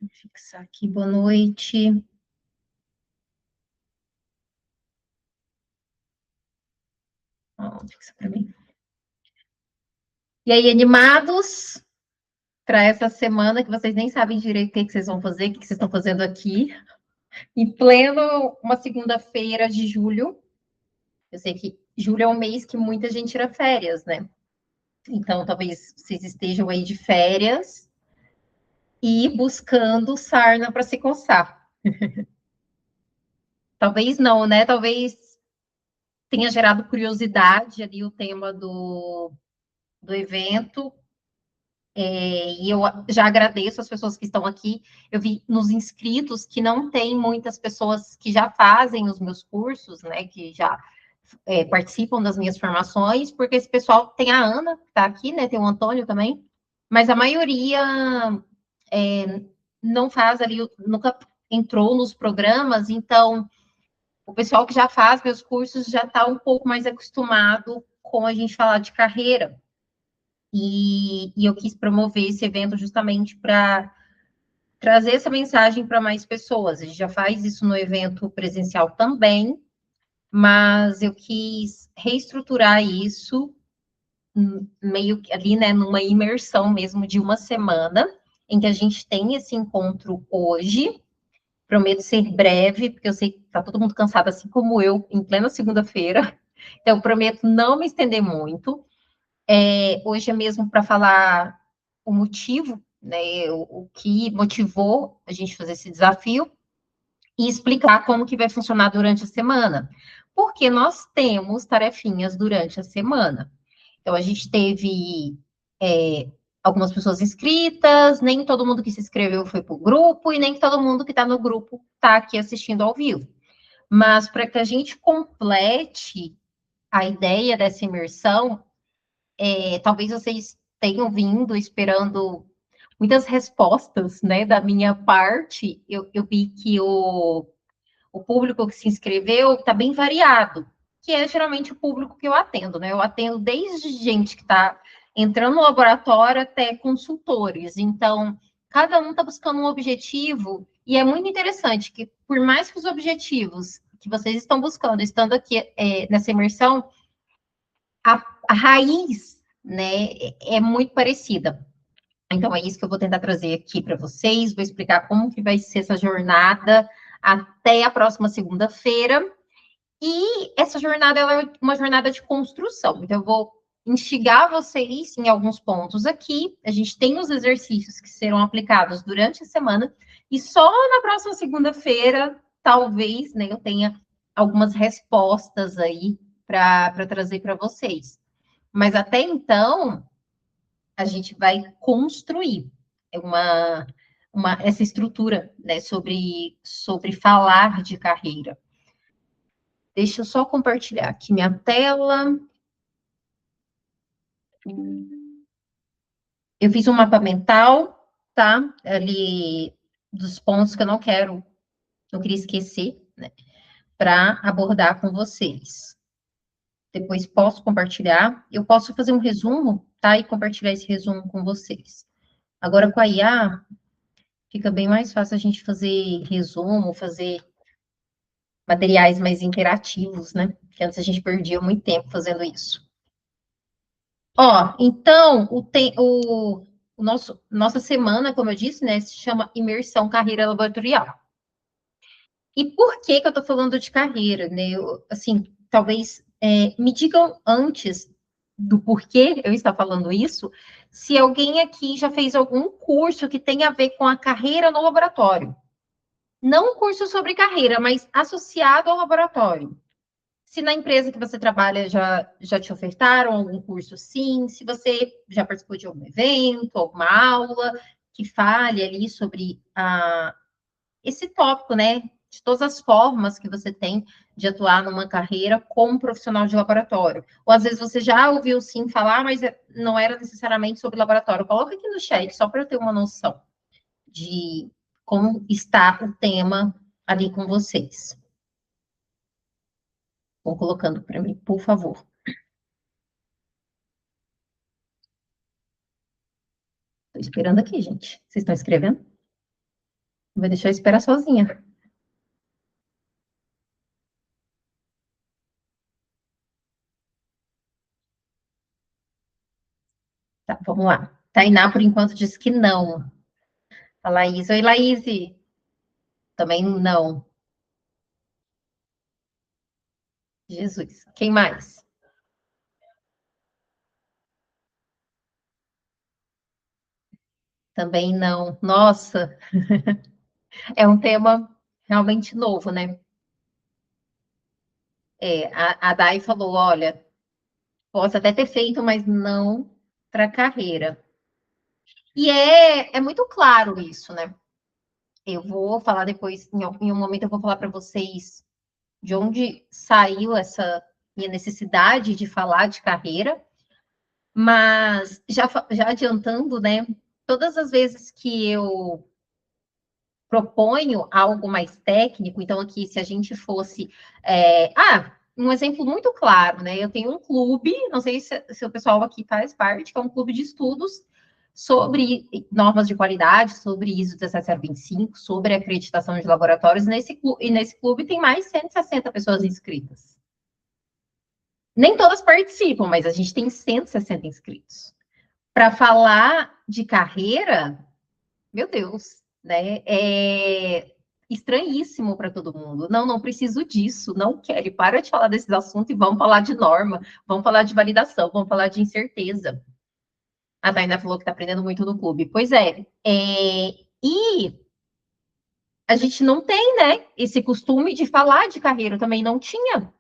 Vou fixar aqui, boa noite. Ó, fixa para mim. E aí, animados para essa semana que vocês nem sabem direito o que vocês vão fazer, o que vocês estão fazendo aqui, em pleno uma segunda-feira de julho. Eu sei que julho é um mês que muita gente tira férias, né? Então, talvez vocês estejam aí de férias e buscando sarna para se coçar. Talvez não, né? Talvez tenha gerado curiosidade ali o tema do evento. E eu já agradeço as pessoas que estão aqui. Eu vi nos inscritos que não tem muitas pessoas que já fazem os meus cursos, né? Que já participam das minhas formações, porque esse pessoal tem a Ana, que está aqui, né? Tem o Antônio também, mas a maioria não faz ali, nunca entrou nos programas, então o pessoal que já faz meus cursos já está um pouco mais acostumado com a gente falar de carreira. E eu quis promover esse evento justamente para trazer essa mensagem para mais pessoas. A gente já faz isso no evento presencial também, mas eu quis reestruturar isso meio que ali, né, numa imersão mesmo de uma semana, em que a gente tem esse encontro hoje. Prometo ser breve, porque eu sei que está todo mundo cansado, assim como eu, em plena segunda-feira. Então, prometo não me estender muito. Hoje é mesmo para falar o motivo, né, o que motivou a gente fazer esse desafio e explicar como que vai funcionar durante a semana. Porque nós temos tarefinhas durante a semana. Então, a gente teve algumas pessoas inscritas, nem todo mundo que se inscreveu foi para o grupo, e nem todo mundo que está no grupo está aqui assistindo ao vivo. Mas para que a gente complete a ideia dessa imersão, talvez vocês tenham vindo esperando muitas respostas, né, da minha parte. Eu vi que o público que se inscreveu está bem variado, que é geralmente o público que eu atendo, né? Eu atendo desde gente que está entrando no laboratório até consultores. Então, cada um está buscando um objetivo, e é muito interessante que, por mais que os objetivos que vocês estão buscando, estando aqui nessa imersão, a raiz, né, é muito parecida. Então, é isso que eu vou tentar trazer aqui para vocês, vou explicar como que vai ser essa jornada até a próxima segunda-feira. E essa jornada ela é uma jornada de construção. Então, eu vou instigar vocês em alguns pontos aqui. A gente tem os exercícios que serão aplicados durante a semana, e só na próxima segunda-feira, talvez, né, eu tenha algumas respostas aí para trazer para vocês. Mas até então, a gente vai construir essa estrutura, né, sobre falar de carreira. Deixa eu só compartilhar aqui minha tela. Eu fiz um mapa mental, tá? Ali dos pontos que eu não queria esquecer, né? Para abordar com vocês. Depois posso compartilhar. Eu posso fazer um resumo, tá? E compartilhar esse resumo com vocês. Agora, com a IA, fica bem mais fácil a gente fazer resumo, fazer materiais mais interativos, né? Porque antes a gente perdia muito tempo fazendo isso. Ó, então, nossa semana, como eu disse, né, se chama Imersão Carreira Laboratorial. E por que que eu estou falando de carreira, né? Assim, talvez me digam antes do porquê eu estou falando isso, se alguém aqui já fez algum curso que tenha a ver com a carreira no laboratório. Não um curso sobre carreira, mas associado ao laboratório. Se na empresa que você trabalha já te ofertaram algum curso, sim. Se você já participou de algum evento, alguma aula que fale ali sobre esse tópico, né? De todas as formas que você tem de atuar numa carreira como profissional de laboratório. Ou às vezes você já ouviu sim falar, mas não era necessariamente sobre laboratório. Coloca aqui no chat, só para eu ter uma noção de como está o tema ali com vocês. Vão colocando para mim, por favor. Estou esperando aqui, gente. Vocês estão escrevendo? Vai deixar eu esperar sozinha. Tá, vamos lá. Tainá, por enquanto, disse que não. A Laís. Oi, Laís. Também não. Jesus. Quem mais? Também não. Nossa, é um tema realmente novo, né? A Dai falou: olha, posso até ter feito, mas não para carreira. E é muito claro isso, né? Eu vou falar depois, em um momento, eu vou falar para vocês de onde saiu essa minha necessidade de falar de carreira, mas já adiantando, né? Todas as vezes que eu proponho algo mais técnico, então aqui, se a gente fosse. Um exemplo muito claro, né? Eu tenho um clube, não sei se o pessoal aqui faz parte, que é um clube de estudos sobre normas de qualidade, sobre ISO 17025, sobre acreditação de laboratórios, e nesse clube tem mais de 160 pessoas inscritas. Nem todas participam, mas a gente tem 160 inscritos. Para falar de carreira, meu Deus, né? É estranhíssimo para todo mundo. Não, não preciso disso, não quero. Para de falar desses assuntos e vamos falar de norma, vamos falar de validação, vamos falar de incerteza. A Tainá falou que está aprendendo muito no clube. Pois e a gente não tem, né, esse costume de falar de carreira, eu também não tinha.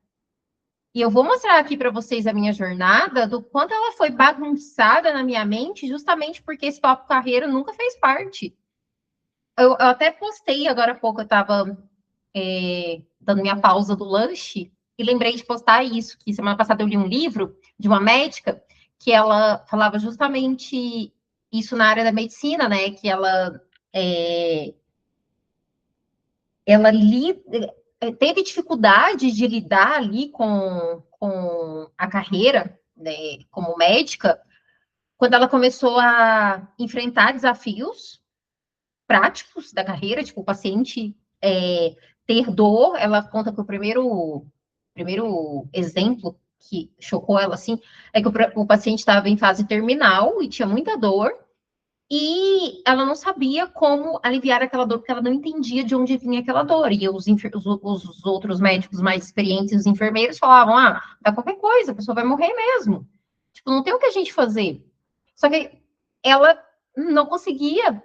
E eu vou mostrar aqui para vocês a minha jornada, do quanto ela foi bagunçada na minha mente, justamente porque esse papo carreira nunca fez parte. Eu até postei agora há pouco, eu estava dando minha pausa do lanche e lembrei de postar isso, que semana passada eu li um livro de uma médica que ela falava justamente isso na área da medicina, né? Que é, ela teve dificuldade de lidar ali com a carreira, né, como médica, quando ela começou a enfrentar desafios práticos da carreira, tipo, o paciente ter dor, ela conta que o primeiro exemplo que chocou ela, assim, é que o paciente estava em fase terminal e tinha muita dor, e ela não sabia como aliviar aquela dor, porque ela não entendia de onde vinha aquela dor. E os outros médicos mais experientes, os enfermeiros, falavam: dá qualquer coisa, a pessoa vai morrer mesmo. Tipo, não tem o que a gente fazer. Só que ela não conseguia,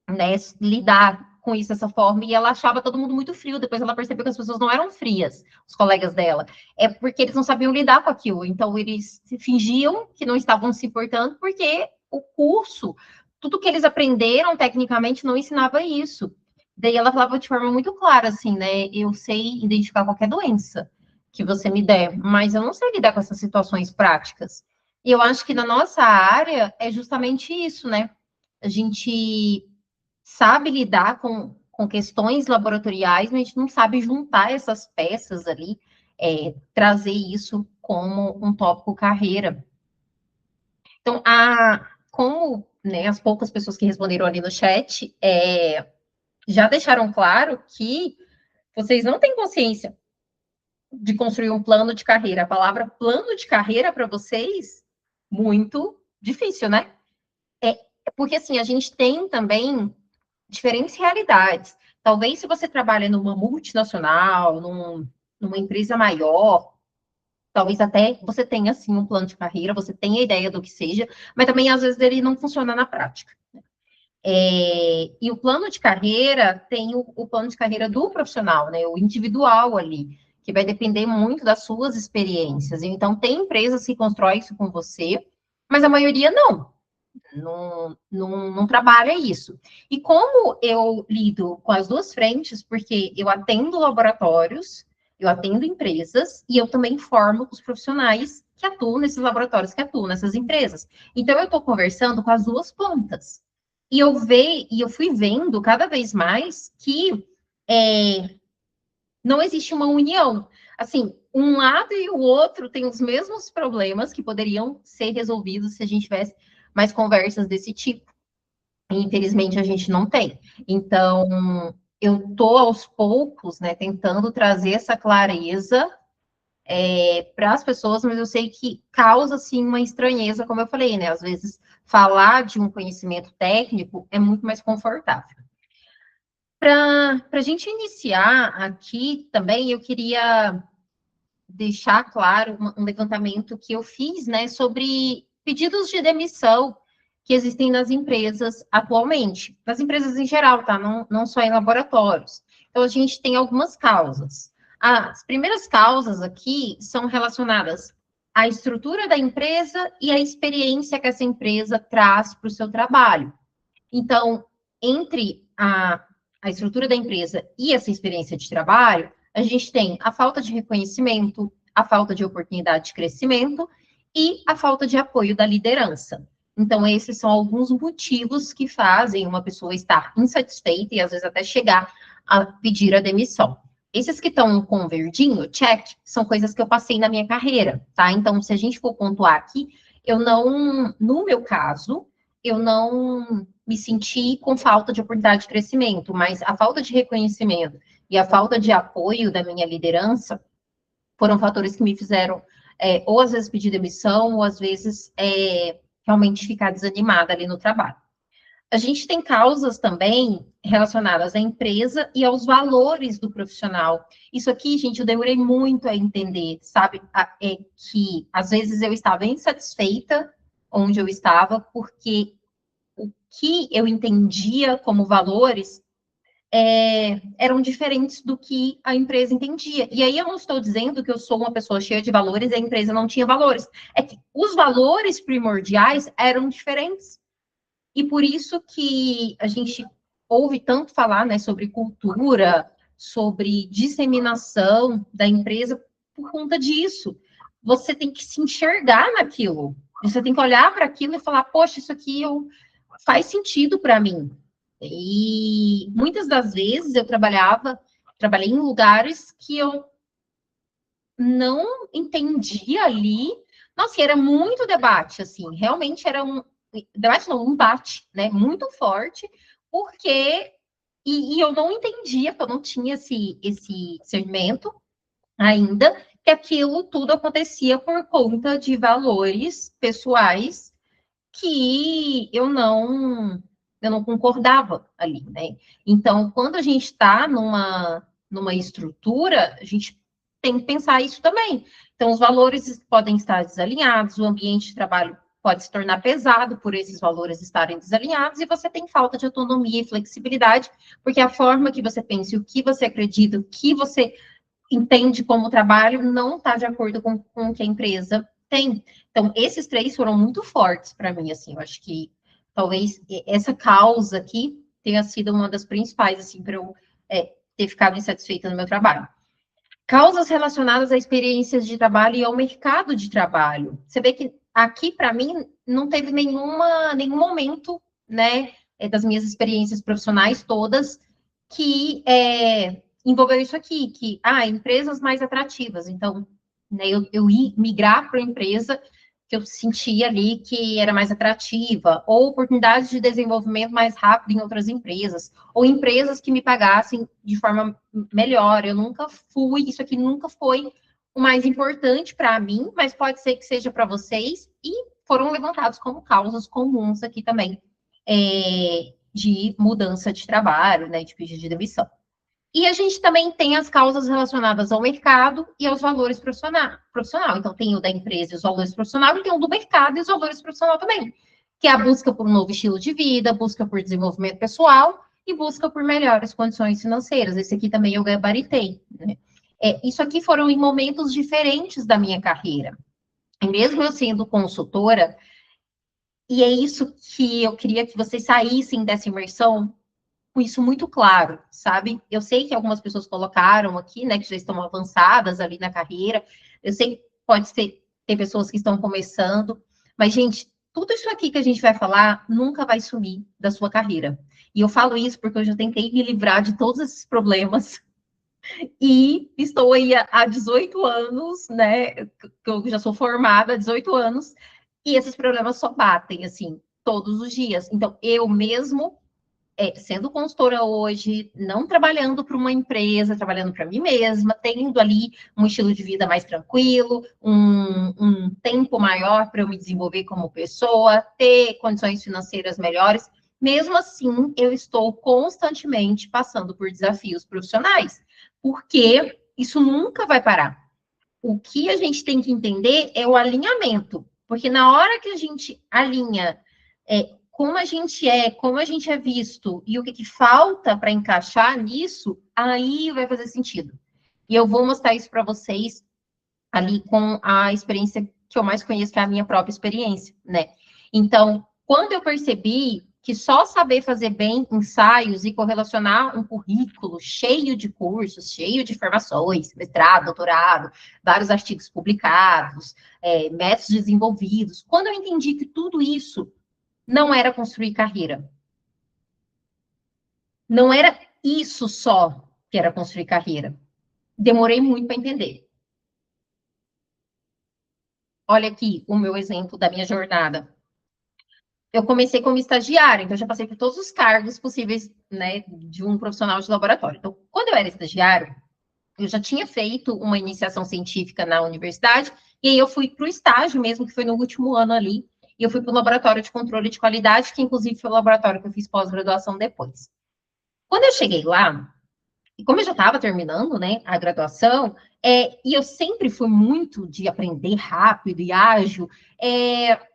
né, lidar com isso dessa forma, e ela achava todo mundo muito frio. Depois ela percebeu que as pessoas não eram frias, os colegas dela, é porque eles não sabiam lidar com aquilo. Então eles fingiam que não estavam se importando, porque o curso, tudo que eles aprenderam tecnicamente não ensinava isso. Daí ela falava de forma muito clara, assim, né? Eu sei identificar qualquer doença que você me der, mas eu não sei lidar com essas situações práticas. E eu acho que na nossa área é justamente isso, né? A gente sabe lidar com questões laboratoriais, mas a gente não sabe juntar essas peças ali, trazer isso como um tópico carreira. Então, como, né, as poucas pessoas que responderam ali no chat já deixaram claro que vocês não têm consciência de construir um plano de carreira. A palavra plano de carreira para vocês, muito difícil, né? É, porque assim, a gente tem também diferentes realidades. Talvez se você trabalha numa multinacional, numa empresa maior, talvez até você tenha assim um plano de carreira, você tenha ideia do que seja, mas também às vezes ele não funciona na prática. E o plano de carreira tem o plano de carreira do profissional, né? O individual ali, que vai depender muito das suas experiências. Então, tem empresas que constroem isso com você, mas a maioria não. Não trabalha isso. E como eu lido com as duas frentes, porque eu atendo laboratórios, eu atendo empresas e eu também formo os profissionais que atuam nesses laboratórios, que atuam nessas empresas. Então, eu estou conversando com as duas pontas. E eu fui vendo cada vez mais que não existe uma união. Assim, um lado e o outro têm os mesmos problemas que poderiam ser resolvidos se a gente tivesse mais conversas desse tipo. Infelizmente, a gente não tem. Então, eu estou aos poucos, né, tentando trazer essa clareza para as pessoas, mas eu sei que causa, sim, uma estranheza, como eu falei, né? Às vezes, falar de um conhecimento técnico é muito mais confortável. Para a gente iniciar aqui também, eu queria deixar claro um levantamento que eu fiz, né, sobre pedidos de demissão que existem nas empresas atualmente, nas empresas em geral, tá? Não só em laboratórios. Então, a gente tem algumas causas. As primeiras causas aqui são relacionadas à estrutura da empresa e à experiência que essa empresa traz para o seu trabalho. Então, entre a estrutura da empresa e essa experiência de trabalho, a gente tem a falta de reconhecimento, a falta de oportunidade de crescimento e a falta de apoio da liderança. Então, esses são alguns motivos que fazem uma pessoa estar insatisfeita e às vezes até chegar a pedir a demissão. Esses que estão com verdinho, check, são coisas que eu passei na minha carreira, tá? Então, se a gente for pontuar aqui, eu não, no meu caso, eu não me senti com falta de oportunidade de crescimento, mas a falta de reconhecimento e a falta de apoio da minha liderança foram fatores que me fizeram, ou às vezes pedir demissão, ou às vezes realmente ficar desanimada ali no trabalho. A gente tem causas também relacionadas à empresa e aos valores do profissional. Isso aqui, gente, eu demorei muito a entender, sabe? É que às vezes eu estava insatisfeita onde eu estava, porque o que eu entendia como valores eram diferentes do que a empresa entendia. E aí eu não estou dizendo que eu sou uma pessoa cheia de valores e a empresa não tinha valores. É que os valores primordiais eram diferentes. E por isso que a gente ouve tanto falar, né, sobre cultura, sobre disseminação da empresa por conta disso. Você tem que se enxergar naquilo. Você tem que olhar para aquilo e falar, poxa, isso aqui faz sentido para mim. E muitas das vezes eu trabalhei em lugares que eu não entendia ali. Nossa, e era muito debate, assim, realmente era um debate, não, um embate, né, muito forte, porque e eu não entendia, porque eu não tinha esse discernimento ainda, que aquilo tudo acontecia por conta de valores pessoais que eu não concordava ali, né? Então, quando a gente está numa estrutura, a gente tem que pensar isso também. Então, os valores podem estar desalinhados, o ambiente de trabalho pode se tornar pesado por esses valores estarem desalinhados, e você tem falta de autonomia e flexibilidade, porque a forma que você pensa, o que você acredita, o que você entende como trabalho, não está de acordo com o que a empresa tem. Então, esses três foram muito fortes para mim, assim, eu acho que talvez essa causa aqui tenha sido uma das principais, assim, para eu ter ficado insatisfeita no meu trabalho. Causas relacionadas a experiências de trabalho e ao mercado de trabalho. Você vê que aqui, para mim, não teve nenhum momento, né, das minhas experiências profissionais todas que envolveu isso aqui, que, empresas mais atrativas. Então, né, eu ia migrar para uma empresa que eu sentia ali que era mais atrativa, ou oportunidades de desenvolvimento mais rápido em outras empresas, ou empresas que me pagassem de forma melhor. Eu nunca fui, isso aqui nunca foi o mais importante para mim, mas pode ser que seja para vocês, e foram levantados como causas comuns aqui também, de mudança de trabalho, né, de pedido de demissão. E a gente também tem as causas relacionadas ao mercado e aos valores profissional. Então, tem o da empresa e os valores profissionais, e tem o do mercado e os valores profissional também, que é a busca por um novo estilo de vida, busca por desenvolvimento pessoal e busca por melhores condições financeiras. Esse aqui também eu gabaritei, né? Isso aqui foram em momentos diferentes da minha carreira. E mesmo eu sendo consultora, e é isso que eu queria que vocês saíssem dessa imersão com isso muito claro, sabe? Eu sei que algumas pessoas colocaram aqui, né, que já estão avançadas ali na carreira. Eu sei que pode ter pessoas que estão começando, mas, gente, tudo isso aqui que a gente vai falar nunca vai sumir da sua carreira. E eu falo isso porque eu já tentei me livrar de todos esses problemas e estou aí há 18 anos, né? Que eu já sou formada há 18 anos, e esses problemas só batem, assim. todos os dias. Então, eu mesmo, sendo consultora hoje, não trabalhando para uma empresa, trabalhando para mim mesma, tendo ali um estilo de vida mais tranquilo, um tempo maior para eu me desenvolver como pessoa, ter condições financeiras melhores, mesmo assim, eu estou constantemente passando por desafios profissionais, porque isso nunca vai parar. O que a gente tem que entender é o alinhamento, porque na hora que a gente alinha como a gente é visto e o que falta para encaixar nisso, aí vai fazer sentido. E eu vou mostrar isso para vocês ali com a experiência que eu mais conheço, que é a minha própria experiência, né? Então, quando eu percebi que só saber fazer bem ensaios e correlacionar um currículo cheio de cursos, cheio de formações, mestrado, doutorado, vários artigos publicados, métodos desenvolvidos, quando eu entendi que tudo isso não era construir carreira, não era isso só que era construir carreira, demorei muito para entender. Olha aqui o meu exemplo da minha jornada. Eu comecei como estagiária, então eu já passei por todos os cargos possíveis, né, de um profissional de laboratório. Então, quando eu era estagiário, eu já tinha feito uma iniciação científica na universidade, e aí eu fui para o estágio mesmo, que foi no último ano ali, e eu fui para o laboratório de controle de qualidade, que inclusive foi o laboratório que eu fiz pós-graduação depois. Quando eu cheguei lá, e como eu já estava terminando, né, a graduação, e eu sempre fui muito de aprender rápido e ágil,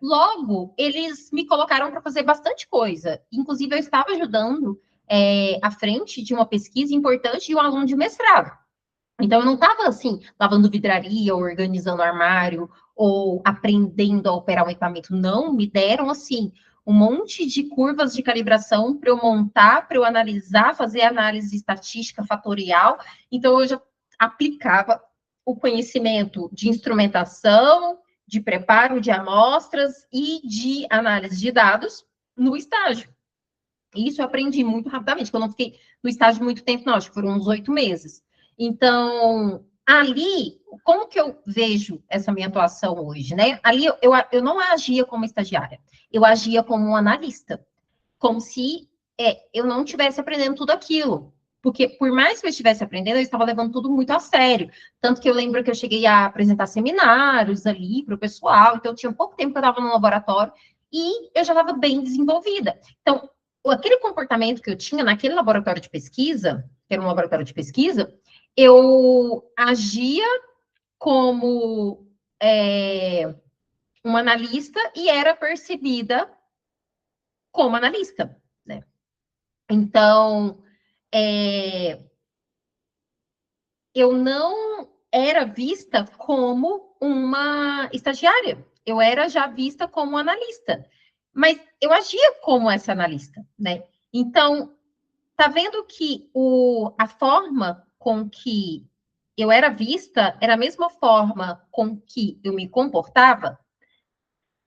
logo eles me colocaram para fazer bastante coisa. Inclusive, eu estava ajudando à frente de uma pesquisa importante de um aluno de mestrado. Então, eu não estava assim, lavando vidraria, ou organizando armário, ou aprendendo a operar um equipamento. Não, me deram assim um monte de curvas de calibração para eu montar, para eu analisar, fazer análise estatística fatorial. Então, eu já aplicava o conhecimento de instrumentação, de preparo de amostras e de análise de dados no estágio. Isso eu aprendi muito rapidamente, porque eu não fiquei no estágio muito tempo, não, acho que foram uns 8 meses. Então, ali, como que eu vejo essa minha atuação hoje, né? Ali eu não agia como estagiária, eu agia como um analista, como se eu não estivesse aprendendo tudo aquilo. Porque, por mais que eu estivesse aprendendo, eu estava levando tudo muito a sério. Tanto que eu lembro que eu cheguei a apresentar seminários ali para o pessoal, então tinha pouco tempo que eu estava no laboratório e eu já estava bem desenvolvida. Então, aquele comportamento que eu tinha naquele laboratório de pesquisa, que era um laboratório de pesquisa, eu agia como uma analista e era percebida como analista, né? Então, eu não era vista como uma estagiária, eu era já vista como analista, mas eu agia como essa analista, né? Então, tá vendo que a forma com que eu era vista era a mesma forma com que eu me comportava?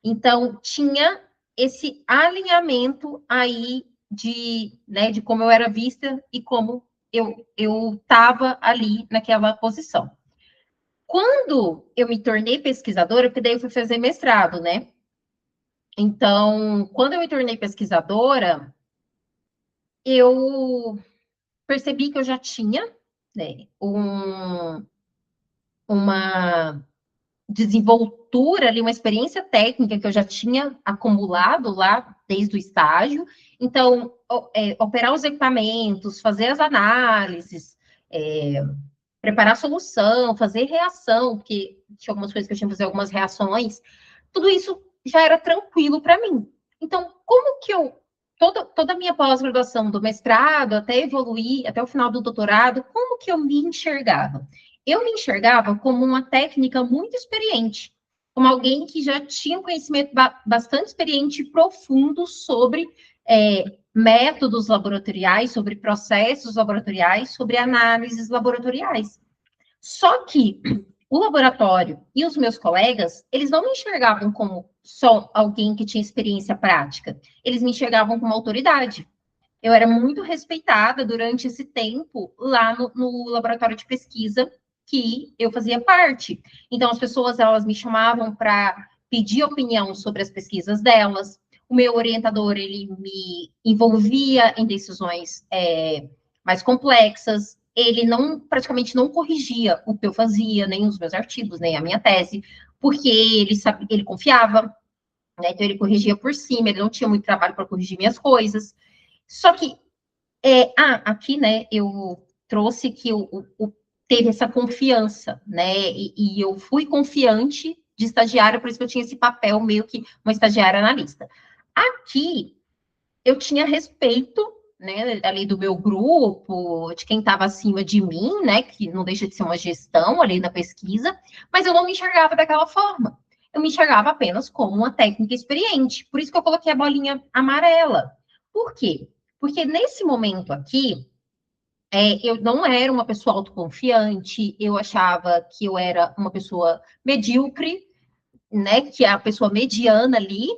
Então, tinha esse alinhamento aí de como eu era vista e como eu estava ali naquela posição. Quando eu me tornei pesquisadora, porque daí eu fui fazer mestrado, né? Então, quando eu me tornei pesquisadora, eu percebi que eu já tinha, né, uma desenvoltura ali, uma experiência técnica que eu já tinha acumulado lá desde o estágio. Então, operar os equipamentos, fazer as análises, preparar a solução, fazer reação, porque tinha algumas coisas que eu tinha que fazer, algumas reações, tudo isso já era tranquilo para mim. Então, como que toda a minha pós-graduação, do mestrado, até evoluir, até o final do doutorado, como que eu me enxergava? Eu me enxergava como uma técnica muito experiente, como alguém que já tinha um conhecimento bastante experiente e profundo sobre métodos laboratoriais, sobre processos laboratoriais, sobre análises laboratoriais. Só que o laboratório e os meus colegas, eles não me enxergavam como só alguém que tinha experiência prática, eles me enxergavam como autoridade. Eu era muito respeitada durante esse tempo lá no laboratório de pesquisa que eu fazia parte. Então, as pessoas, elas me chamavam para pedir opinião sobre as pesquisas delas. O meu orientador, ele me envolvia em decisões mais complexas. Ele praticamente não corrigia o que eu fazia, nem os meus artigos, nem a minha tese, porque ele confiava, né? Então ele corrigia por cima, ele não tinha muito trabalho para corrigir minhas coisas. Só que aqui, né, eu trouxe que teve essa confiança, né? E eu fui confiante de estagiária, por isso que eu tinha esse papel meio que uma estagiária analista. Aqui eu tinha respeito, né, ali do meu grupo, de quem estava acima de mim, né, que não deixa de ser uma gestão ali na pesquisa, mas eu não me enxergava daquela forma. Eu me enxergava apenas como uma técnica experiente. Por isso que eu coloquei a bolinha amarela. Por quê? Porque nesse momento aqui, eu não era uma pessoa autoconfiante, eu achava que eu era uma pessoa medíocre, né, que é a pessoa mediana ali,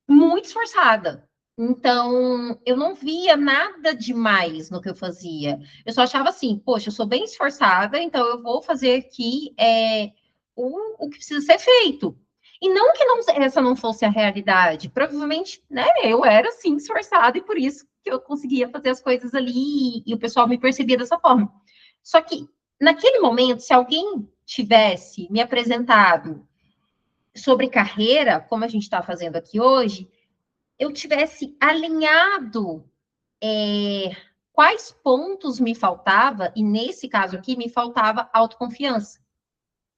muito esforçada. Então, eu não via nada demais no que eu fazia. Eu só achava assim, poxa, eu sou bem esforçada, então eu vou fazer aqui o que precisa ser feito. E não que essa não fosse a realidade. Provavelmente, né, eu era, sim, esforçada e por isso que eu conseguia fazer as coisas ali e o pessoal me percebia dessa forma. Só que, naquele momento, se alguém tivesse me apresentado sobre carreira, como a gente está fazendo aqui hoje, eu tivesse alinhado quais pontos me faltava, e nesse caso aqui, me faltava autoconfiança.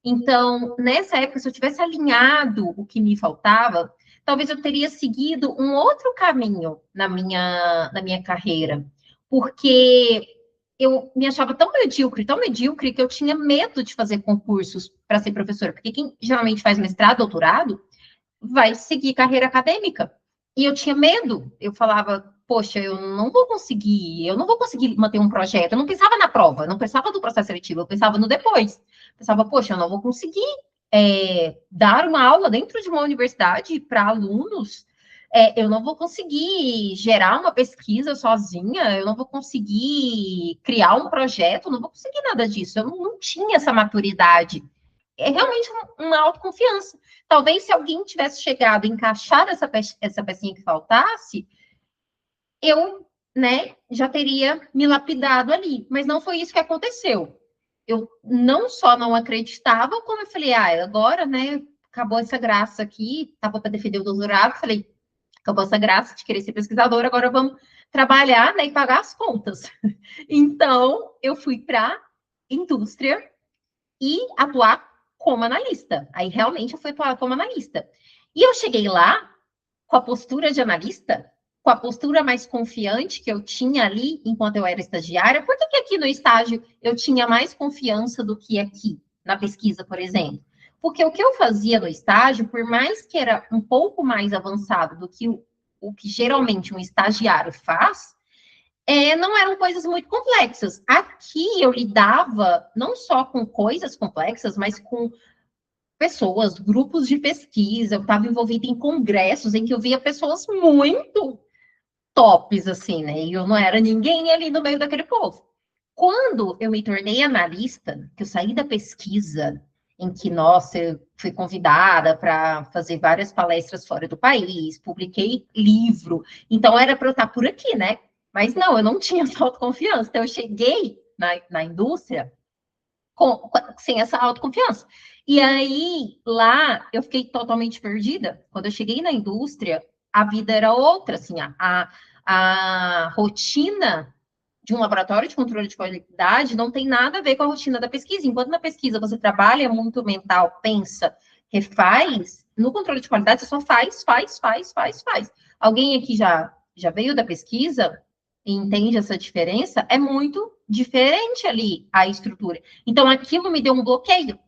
Então, nessa época, se eu tivesse alinhado o que me faltava, talvez eu teria seguido um outro caminho na minha carreira, porque eu me achava tão medíocre, que eu tinha medo de fazer concursos para ser professora, porque quem geralmente faz mestrado, doutorado, vai seguir carreira acadêmica. E eu tinha medo. Eu falava, poxa, eu não vou conseguir manter um projeto. Eu não pensava na prova, eu não pensava no processo seletivo, eu pensava no depois. Eu pensava, poxa, eu não vou conseguir dar uma aula dentro de uma universidade para alunos. Eu não vou conseguir gerar uma pesquisa sozinha, eu não vou conseguir criar um projeto, não vou conseguir nada disso. Eu não tinha essa maturidade. É realmente uma autoconfiança. Talvez se alguém tivesse chegado a encaixar essa pecinha que faltasse, eu, né, já teria me lapidado ali. Mas não foi isso que aconteceu. Eu não só não acreditava, como eu falei, agora, né, acabou essa graça aqui, estava para defender o doutorado, falei, acabou essa graça de querer ser pesquisadora, agora vamos trabalhar, né, e pagar as contas. Então, eu fui para indústria e atuar como analista. Aí realmente eu fui atuar como analista. E eu cheguei lá com a postura de analista, com a postura mais confiante que eu tinha ali enquanto eu era estagiária. Por que aqui no estágio eu tinha mais confiança do que aqui, na pesquisa, por exemplo? Porque o que eu fazia no estágio, por mais que era um pouco mais avançado do que o que geralmente um estagiário faz, não eram coisas muito complexas. Aqui eu lidava não só com coisas complexas, mas com pessoas, grupos de pesquisa. Eu estava envolvida em congressos em que eu via pessoas muito tops, assim, né? E eu não era ninguém ali no meio daquele povo. Quando eu me tornei analista, que eu saí da pesquisa, em que, nossa, eu fui convidada para fazer várias palestras fora do país, publiquei livro, então era para eu estar por aqui, né? Mas não, eu não tinha essa autoconfiança. Então, eu cheguei na indústria sem essa autoconfiança. E aí, lá, eu fiquei totalmente perdida. Quando eu cheguei na indústria, a vida era outra, assim, a rotina de um laboratório de controle de qualidade não tem nada a ver com a rotina da pesquisa. Enquanto na pesquisa você trabalha muito mental, pensa, refaz, no controle de qualidade você só faz. Alguém aqui já veio da pesquisa e entende essa diferença? É muito diferente ali a estrutura. Então, aquilo me deu um bloqueio.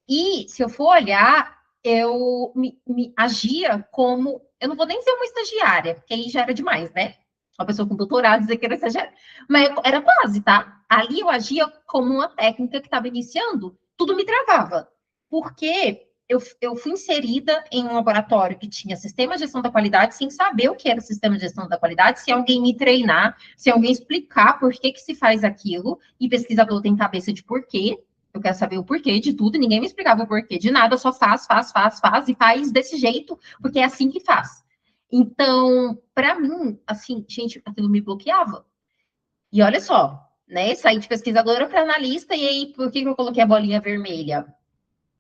E, se eu for olhar, eu me agia como... Eu não vou nem ser uma estagiária, porque aí já era demais, né? Uma pessoa com doutorado dizer que era estagiária. Mas era quase, tá? Ali eu agia como uma técnica que estava iniciando. Tudo me travava. Porque eu fui inserida em um laboratório que tinha sistema de gestão da qualidade, sem saber o que era o sistema de gestão da qualidade, se alguém me treinar, se alguém explicar por que se faz aquilo, e pesquisador tem cabeça de porquê, eu quero saber o porquê de tudo, ninguém me explicava o porquê de nada, só faz, e faz desse jeito, porque é assim que faz. Então, para mim, assim, gente, aquilo me bloqueava. E olha só, né? Saí de pesquisadora para analista, e aí, por que eu coloquei a bolinha vermelha?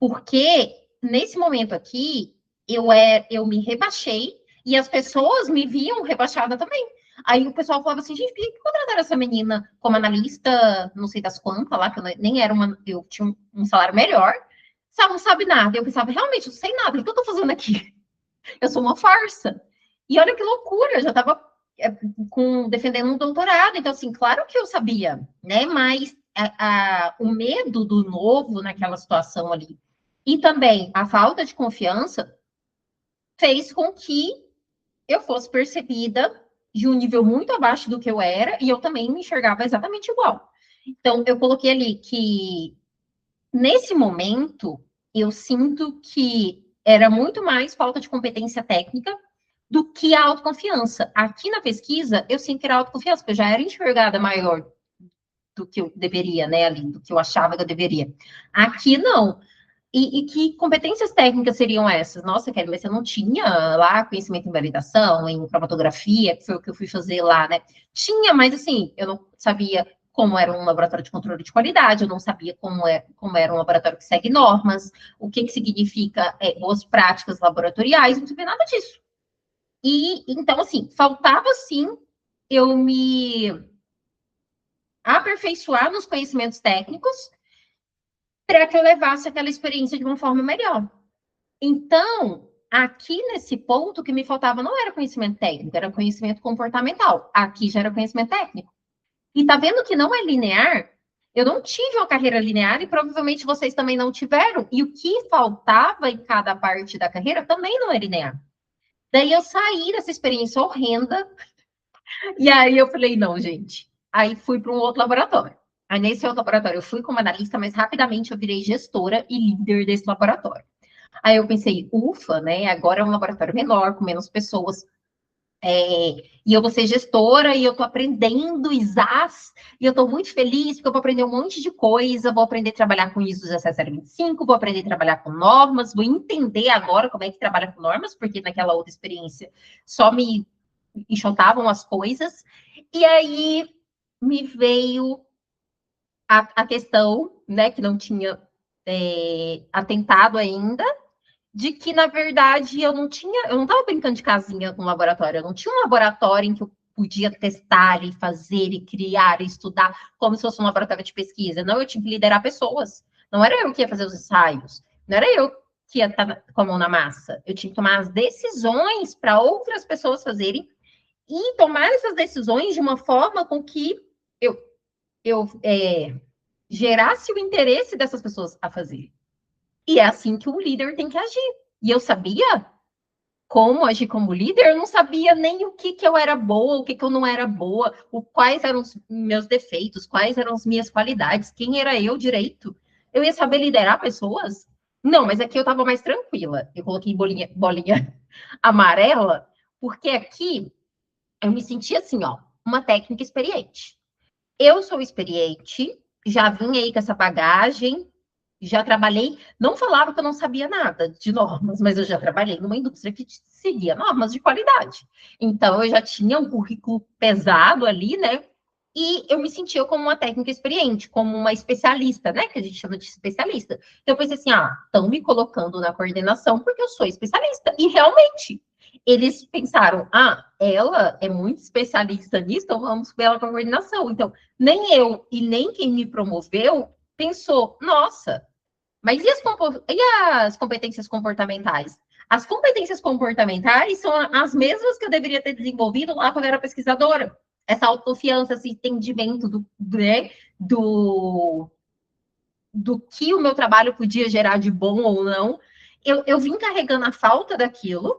Porque nesse momento aqui, eu me rebaixei e as pessoas me viam rebaixada também. Aí o pessoal falava assim, gente, por que contrataram essa menina como analista, não sei das quantas lá, que eu nem era uma, eu tinha um salário melhor, sabe, não sabe nada. Eu pensava, realmente, eu não sei nada, o que eu tô fazendo aqui? Eu sou uma farsa. E olha que loucura, eu já estava defendendo um doutorado, então, assim, claro que eu sabia, né? Mas o medo do novo naquela situação ali e também a falta de confiança fez com que eu fosse percebida de um nível muito abaixo do que eu era e eu também me enxergava exatamente igual. Então, eu coloquei ali que nesse momento eu sinto que era muito mais falta de competência técnica do que a autoconfiança. Aqui na pesquisa, eu sinto que era autoconfiança, porque eu já era enxergada maior do que eu deveria, né, ali, do que eu achava que eu deveria. Aqui, não. E que competências técnicas seriam essas? Nossa, Kelly, mas você não tinha lá conhecimento em validação, em cromatografia, que foi o que eu fui fazer lá, né? Tinha, mas assim, eu não sabia como era um laboratório de controle de qualidade, eu não sabia como era um laboratório que segue normas, o que significa boas práticas laboratoriais, não sabia nada disso. E, então, assim, faltava, sim, eu me aperfeiçoar nos conhecimentos técnicos para que eu levasse aquela experiência de uma forma melhor. Então, aqui nesse ponto, o que me faltava não era conhecimento técnico, era conhecimento comportamental. Aqui já era conhecimento técnico. E tá vendo que não é linear? Eu não tive uma carreira linear e provavelmente vocês também não tiveram. E o que faltava em cada parte da carreira também não é linear. Daí eu saí dessa experiência horrenda e aí eu falei, não, gente. Aí fui para um outro laboratório. Aí nesse outro laboratório eu fui como analista, mas rapidamente eu virei gestora e líder desse laboratório. Aí eu pensei, ufa, né? Agora é um laboratório menor, com menos pessoas. E eu vou ser gestora e eu tô aprendendo ISAs, e eu tô muito feliz porque eu vou aprender um monte de coisa, vou aprender a trabalhar com ISO 17025, vou aprender a trabalhar com normas, vou entender agora como é que trabalha com normas, porque naquela outra experiência só me enxotavam as coisas. E aí me veio a questão, né, que não tinha atentado ainda, de que, na verdade, eu não estava brincando de casinha com laboratório, eu não tinha um laboratório em que eu podia testar e fazer e criar e estudar como se fosse um laboratório de pesquisa. Não, eu tinha que liderar pessoas. Não era eu que ia fazer os ensaios, não era eu que ia estar com a mão na massa. Eu tinha que tomar as decisões para outras pessoas fazerem e tomar essas decisões de uma forma com que eu gerasse o interesse dessas pessoas a fazer. E é assim que o líder tem que agir. E eu sabia como agir como líder, eu não sabia nem o que eu era boa, o que eu não era boa, quais eram os meus defeitos, quais eram as minhas qualidades, quem era eu direito. Eu ia saber liderar pessoas? Não, mas aqui eu estava mais tranquila. Eu coloquei bolinha amarela, porque aqui eu me senti assim, ó, uma técnica experiente. Eu sou experiente, já vim aí com essa bagagem, já trabalhei, não falava que eu não sabia nada de normas, mas eu já trabalhei numa indústria que seguia normas de qualidade. Então, eu já tinha um currículo pesado ali, né? E eu me sentia como uma técnica experiente, como uma especialista, né? Que a gente chama de especialista. Então, eu pensei assim, estão me colocando na coordenação porque eu sou especialista. E realmente, eles pensaram, ela é muito especialista nisso, então vamos ver ela para coordenação. Então, nem eu e nem quem me promoveu pensou, nossa, mas e as competências comportamentais? As competências comportamentais são as mesmas que eu deveria ter desenvolvido lá quando eu era pesquisadora. Essa autoconfiança, esse entendimento né, do, do que o meu trabalho podia gerar de bom ou não. Eu vim carregando a falta daquilo,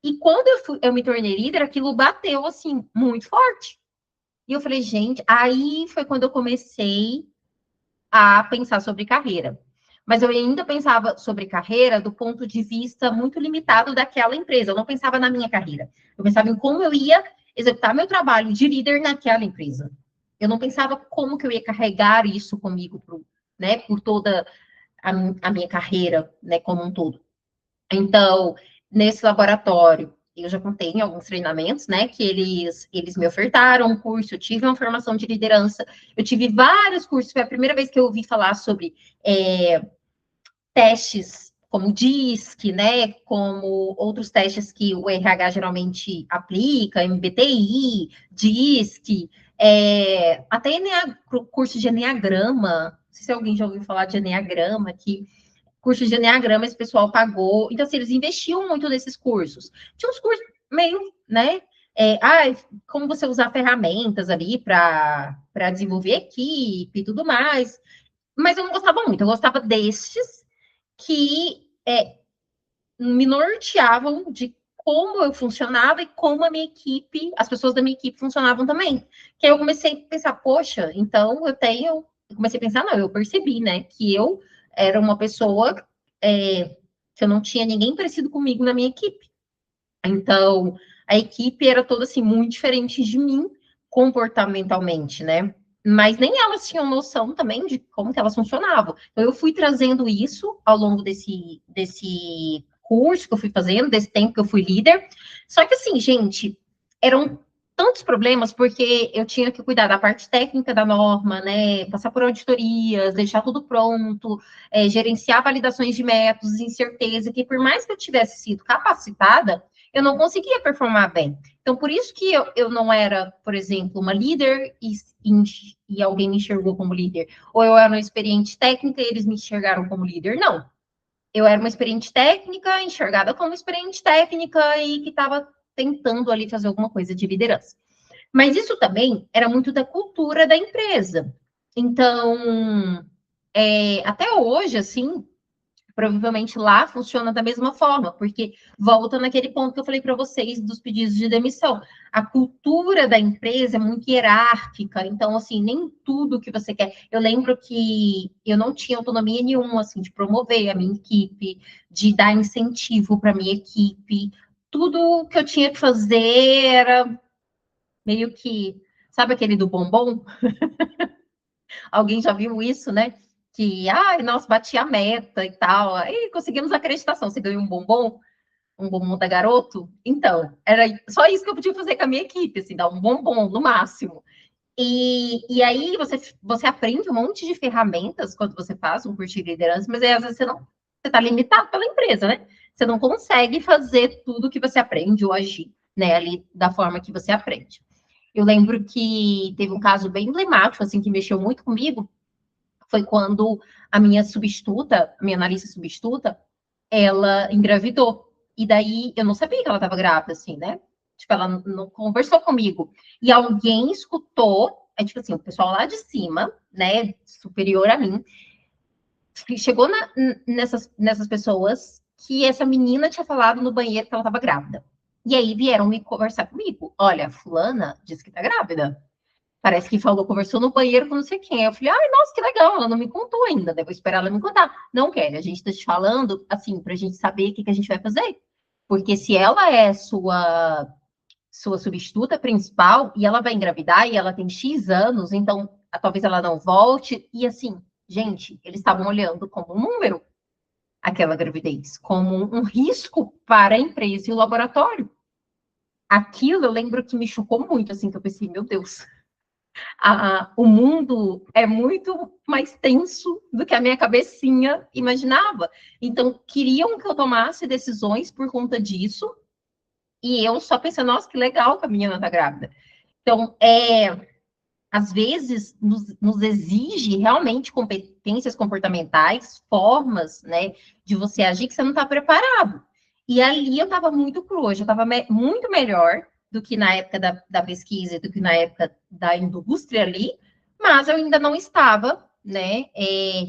e quando eu me tornei líder, aquilo bateu assim, muito forte. E eu falei, gente, aí foi quando eu comecei a pensar sobre carreira. Mas eu ainda pensava sobre carreira do ponto de vista muito limitado daquela empresa. Eu não pensava na minha carreira. Eu pensava em como eu ia executar meu trabalho de líder naquela empresa. Eu não pensava como que eu ia carregar isso comigo, né, por toda a minha carreira, né, como um todo. Então, nesse laboratório, eu já contei em alguns treinamentos, né, que eles me ofertaram um curso, eu tive uma formação de liderança, eu tive vários cursos, foi a primeira vez que eu ouvi falar sobre testes como DISC, né, como outros testes que o RH geralmente aplica, MBTI, DISC, até curso de Enneagrama, não sei se alguém já ouviu falar de Enneagrama, que curso de Enneagrama esse pessoal pagou, então assim, eles investiam muito nesses cursos. Tinha uns cursos meio, né, como você usar ferramentas ali para desenvolver equipe e tudo mais, mas eu não gostava muito, eu gostava destes que me norteavam de como eu funcionava e como a minha equipe, as pessoas da minha equipe funcionavam também. Que aí eu comecei a pensar, poxa, então eu comecei a pensar, não, eu percebi, né, que eu era uma pessoa que eu não tinha ninguém parecido comigo na minha equipe. Então, a equipe era toda assim, muito diferente de mim comportamentalmente, né? Mas nem elas tinham noção também de como que elas funcionavam. Então, eu fui trazendo isso ao longo desse curso que eu fui fazendo, desse tempo que eu fui líder. Só que assim, gente, eram tantos problemas, porque eu tinha que cuidar da parte técnica da norma, né? Passar por auditorias, deixar tudo pronto, gerenciar validações de métodos, incerteza, que por mais que eu tivesse sido capacitada, eu não conseguia performar bem. Então, por isso que eu não era, por exemplo, uma líder e alguém me enxergou como líder. Ou eu era uma experiente técnica e eles me enxergaram como líder. Não. Eu era uma experiente técnica, enxergada como experiente técnica e que estava tentando ali fazer alguma coisa de liderança. Mas isso também era muito da cultura da empresa. Então, até hoje, assim, provavelmente lá funciona da mesma forma, porque volta naquele ponto que eu falei para vocês dos pedidos de demissão. A cultura da empresa é muito hierárquica, então, assim, nem tudo que você quer. Eu lembro que eu não tinha autonomia nenhuma, assim, de promover a minha equipe, de dar incentivo para a minha equipe. Tudo que eu tinha que fazer era meio que, sabe aquele do bombom? Alguém já viu isso, né? Que, ai, nossa, bati a meta e tal. Aí conseguimos a acreditação. Você ganhou um bombom da garoto? Então, era só isso que eu podia fazer com a minha equipe, assim, dar um bombom no máximo. E aí você aprende um monte de ferramentas quando você faz um curso de liderança, mas aí às vezes você está limitado pela empresa, né? Você não consegue fazer tudo que você aprende ou agir, né, ali da forma que você aprende. Eu lembro que teve um caso bem emblemático, assim, que mexeu muito comigo, foi quando a minha substituta, a minha analista substituta, ela engravidou. E daí eu não sabia que ela estava grávida, assim, né? Tipo, ela não conversou comigo. E alguém escutou, tipo assim, o pessoal lá de cima, né, superior a mim, chegou nessas pessoas que essa menina tinha falado no banheiro que ela estava grávida. E aí vieram me conversar comigo. Olha, fulana disse que tá grávida. Parece que falou, conversou no banheiro com não sei quem. Eu falei, ai, nossa, que legal, ela não me contou ainda, devo esperar ela me contar. Não, Kelly, a gente está te falando, assim, para a gente saber o que a gente vai fazer. Porque se ela é sua substituta principal e ela vai engravidar e ela tem X anos, então talvez ela não volte. E assim, gente, eles estavam olhando como um número aquela gravidez, como um risco para a empresa e o laboratório. Aquilo eu lembro que me chocou muito, assim, que eu pensei, meu Deus, o mundo é muito mais tenso do que a minha cabecinha imaginava. Então, queriam que eu tomasse decisões por conta disso, e eu só pensei, nossa, que legal que a menina está grávida. Então, às vezes, nos exige realmente competências comportamentais, formas, né, de você agir que você não está preparado. E ali eu estava muito crua, eu estava muito melhor do que na época da pesquisa, do que na época da indústria ali, mas eu ainda não estava, né,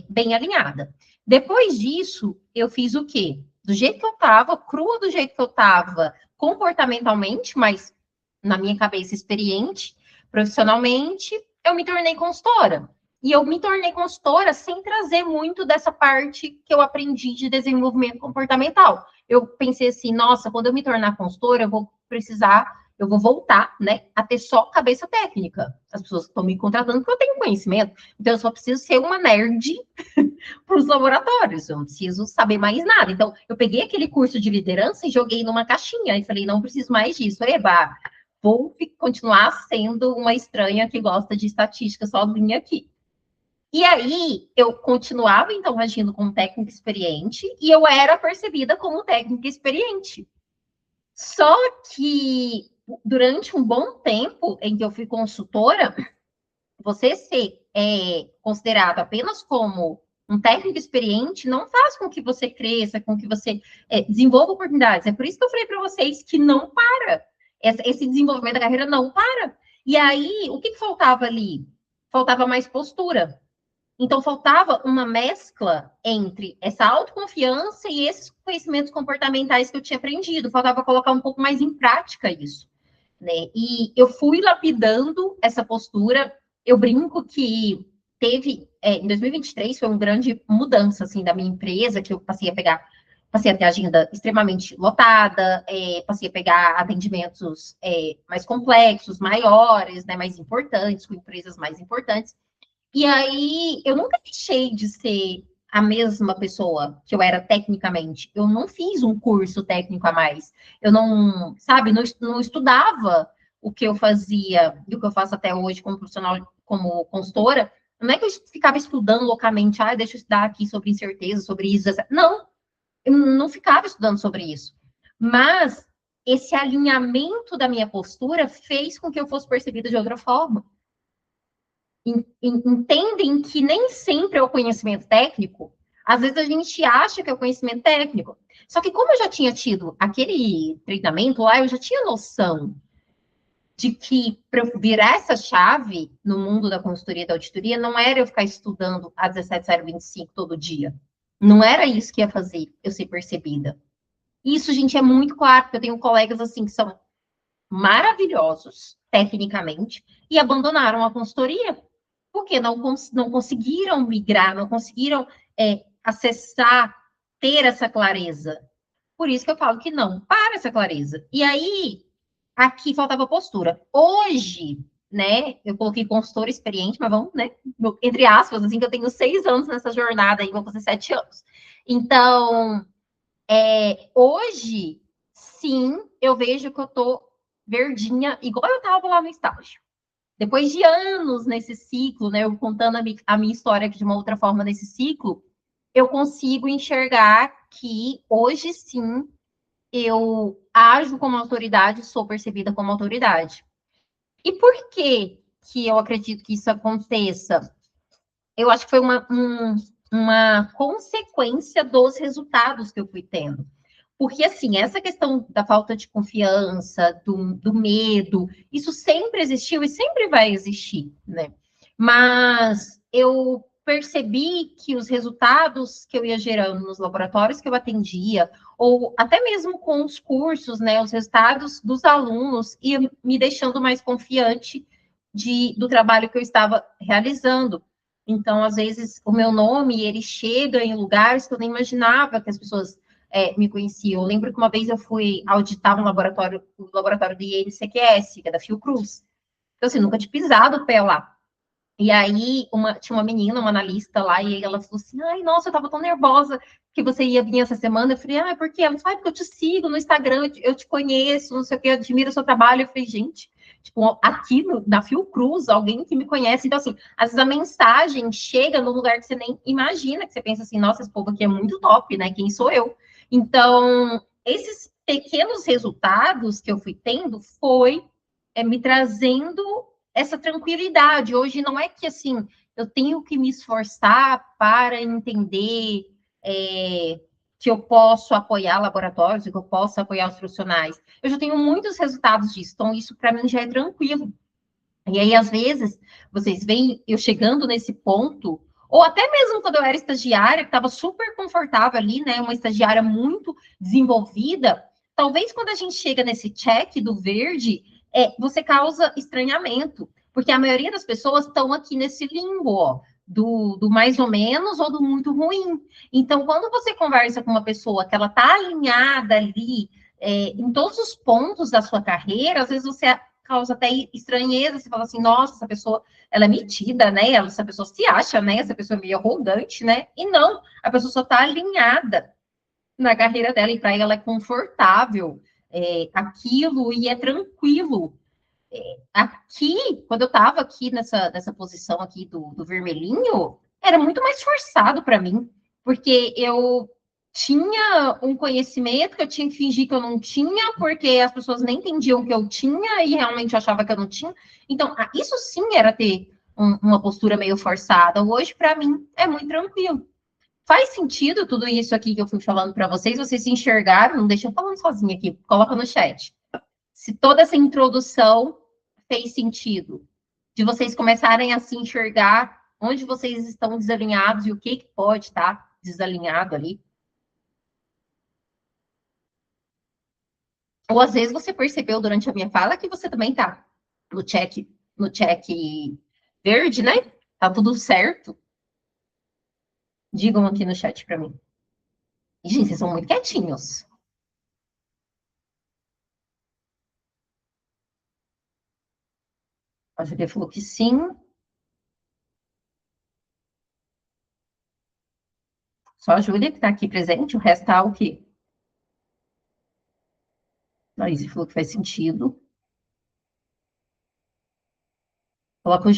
bem alinhada. Depois disso, eu fiz o quê? Do jeito que eu estava, crua do jeito que eu estava, comportamentalmente, mas na minha cabeça experiente, profissionalmente, eu me tornei consultora. E eu me tornei consultora sem trazer muito dessa parte que eu aprendi de desenvolvimento comportamental. Eu pensei assim, nossa, quando eu me tornar consultora, eu vou voltar, né, a ter só cabeça técnica. As pessoas estão me contratando porque eu tenho conhecimento, então eu só preciso ser uma nerd para os laboratórios, eu não preciso saber mais nada. Então, eu peguei aquele curso de liderança e joguei numa caixinha, e falei, não preciso mais disso. Eba, vou continuar sendo uma estranha que gosta de estatística sozinha aqui. E aí, eu continuava, então, agindo como técnica experiente, e eu era percebida como técnica experiente. Só que, durante um bom tempo em que eu fui consultora, você ser considerado apenas como um técnico experiente não faz com que você cresça, com que você desenvolva oportunidades. É por isso que eu falei para vocês que não para. Esse desenvolvimento da carreira não para. E aí, o que faltava ali? Faltava mais postura. Então, faltava uma mescla entre essa autoconfiança e esses conhecimentos comportamentais que eu tinha aprendido. Faltava colocar um pouco mais em prática isso. Né? E eu fui lapidando essa postura. Eu brinco que teve, em 2023, foi uma grande mudança, assim, da minha empresa, que eu passei a ter agenda extremamente lotada, passei a pegar atendimentos mais complexos, maiores, né, mais importantes, com empresas mais importantes. E aí, eu nunca deixei de ser a mesma pessoa que eu era tecnicamente. Eu não fiz um curso técnico a mais. Eu não, sabe, não estudava o que eu fazia e o que eu faço até hoje como profissional, como consultora. Não é que eu ficava estudando loucamente, deixa eu estudar aqui sobre incerteza, sobre isso. Não, eu não ficava estudando sobre isso. Mas esse alinhamento da minha postura fez com que eu fosse percebida de outra forma. Entendem que nem sempre é o conhecimento técnico. Às vezes a gente acha que é o conhecimento técnico. Só que como eu já tinha tido aquele treinamento lá, eu já tinha noção de que para eu virar essa chave no mundo da consultoria e da auditoria, não era eu ficar estudando a 17025 todo dia. Não era isso que ia fazer eu ser percebida. Isso, gente, é muito claro, porque eu tenho colegas assim que são maravilhosos tecnicamente e abandonaram a consultoria porque não conseguiram migrar, não conseguiram acessar, ter essa clareza. Por isso que eu falo que não, para essa clareza. E aí, aqui faltava postura. Hoje, né, eu coloquei consultora experiente, mas vamos, né, entre aspas, assim, que eu tenho 6 anos nessa jornada aí, vou fazer 7 anos. Então, hoje, sim, eu vejo que eu tô verdinha, igual eu tava lá no estágio. Depois de anos nesse ciclo, né, eu contando a minha história aqui de uma outra forma nesse ciclo, eu consigo enxergar que hoje sim eu ajo como autoridade, sou percebida como autoridade. E por que eu acredito que isso aconteça? Eu acho que foi uma consequência dos resultados que eu fui tendo. Porque, assim, essa questão da falta de confiança, do medo, isso sempre existiu e sempre vai existir, né? Mas eu percebi que os resultados que eu ia gerando nos laboratórios que eu atendia, ou até mesmo com os cursos, né, os resultados dos alunos, ia me deixando mais confiante do trabalho que eu estava realizando. Então, às vezes, o meu nome, ele chega em lugares que eu nem imaginava que as pessoas me conheciam. Eu lembro que uma vez eu fui auditar o laboratório do INCQS, que é da Fiocruz. Então, assim, nunca tinha pisado o pé lá. E aí, tinha uma menina, uma analista lá, e ela falou assim, ai, nossa, eu tava tão nervosa que você ia vir essa semana. Eu falei, por quê? Ela falou, porque eu te sigo no Instagram, eu te conheço, não sei o que, eu admiro o seu trabalho. Eu falei, gente, tipo, aqui na Fiocruz, alguém que me conhece. Então, assim, às vezes a mensagem chega num lugar que você nem imagina, que você pensa assim, nossa, esse povo aqui é muito top, né? Quem sou eu? Então, esses pequenos resultados que eu fui tendo foi me trazendo essa tranquilidade. Hoje não é que assim eu tenho que me esforçar para entender que eu posso apoiar laboratórios, que eu posso apoiar os profissionais. Eu já tenho muitos resultados disso, então isso para mim já é tranquilo. E aí, às vezes, vocês veem eu chegando nesse ponto, ou até mesmo quando eu era estagiária, que estava super confortável ali, né? Uma estagiária muito desenvolvida. Talvez quando a gente chega nesse check do verde, você causa estranhamento, porque a maioria das pessoas estão aqui nesse limbo, ó, do mais ou menos ou do muito ruim. Então, quando você conversa com uma pessoa que ela está alinhada ali em todos os pontos da sua carreira, às vezes você causa até estranheza, você fala assim, nossa, essa pessoa, ela é metida, né? Essa pessoa se acha, né? Essa pessoa é meio arrogante, né? E não, a pessoa só está alinhada na carreira dela, e para ela é confortável aquilo e é tranquilo. Aqui, quando eu estava aqui nessa posição aqui do vermelhinho, era muito mais forçado para mim, porque eu tinha um conhecimento que eu tinha que fingir que eu não tinha, porque as pessoas nem entendiam que eu tinha e realmente eu achava que eu não tinha. Então, isso sim era ter uma postura meio forçada. Hoje, para mim, é muito tranquilo. Faz sentido tudo isso aqui que eu fui falando para vocês? Vocês se enxergaram? Não deixa eu falando sozinha aqui, coloca no chat. Se toda essa introdução fez sentido, de vocês começarem a se enxergar onde vocês estão desalinhados e o que pode estar desalinhado ali. Ou às vezes você percebeu durante a minha fala que você também está no check verde, né? Tá tudo certo. Digam aqui no chat para mim. E, gente, vocês são muito quietinhos. A Julia falou que sim. Só a Júlia que está aqui presente, o resto está o quê? A Izzy falou que faz sentido. Coloca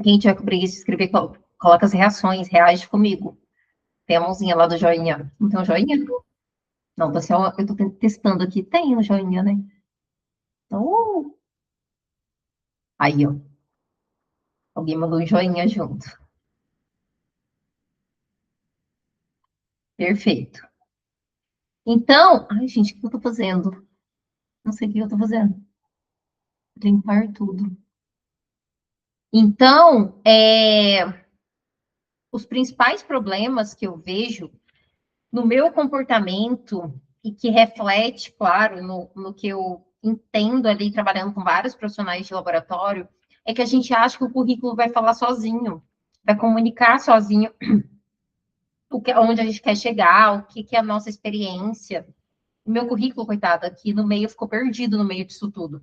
quem tiver com preguiça de escrever, coloca as reações, reage comigo. Tem a mãozinha lá do joinha. Não tem um joinha? Não, pessoal, eu estou testando aqui. Tem um joinha, né? Então, aí, ó. Alguém mandou um joinha junto. Perfeito. Então, ai, gente, o que eu tô fazendo? Não sei o que eu tô fazendo. Limpar tudo. Então, os principais problemas que eu vejo no meu comportamento e que reflete, claro, no que eu entendo ali, trabalhando com vários profissionais de laboratório, é que a gente acha que o currículo vai falar sozinho, vai comunicar sozinho onde a gente quer chegar, o que é a nossa experiência. O meu currículo, coitado, aqui no meio ficou perdido no meio disso tudo.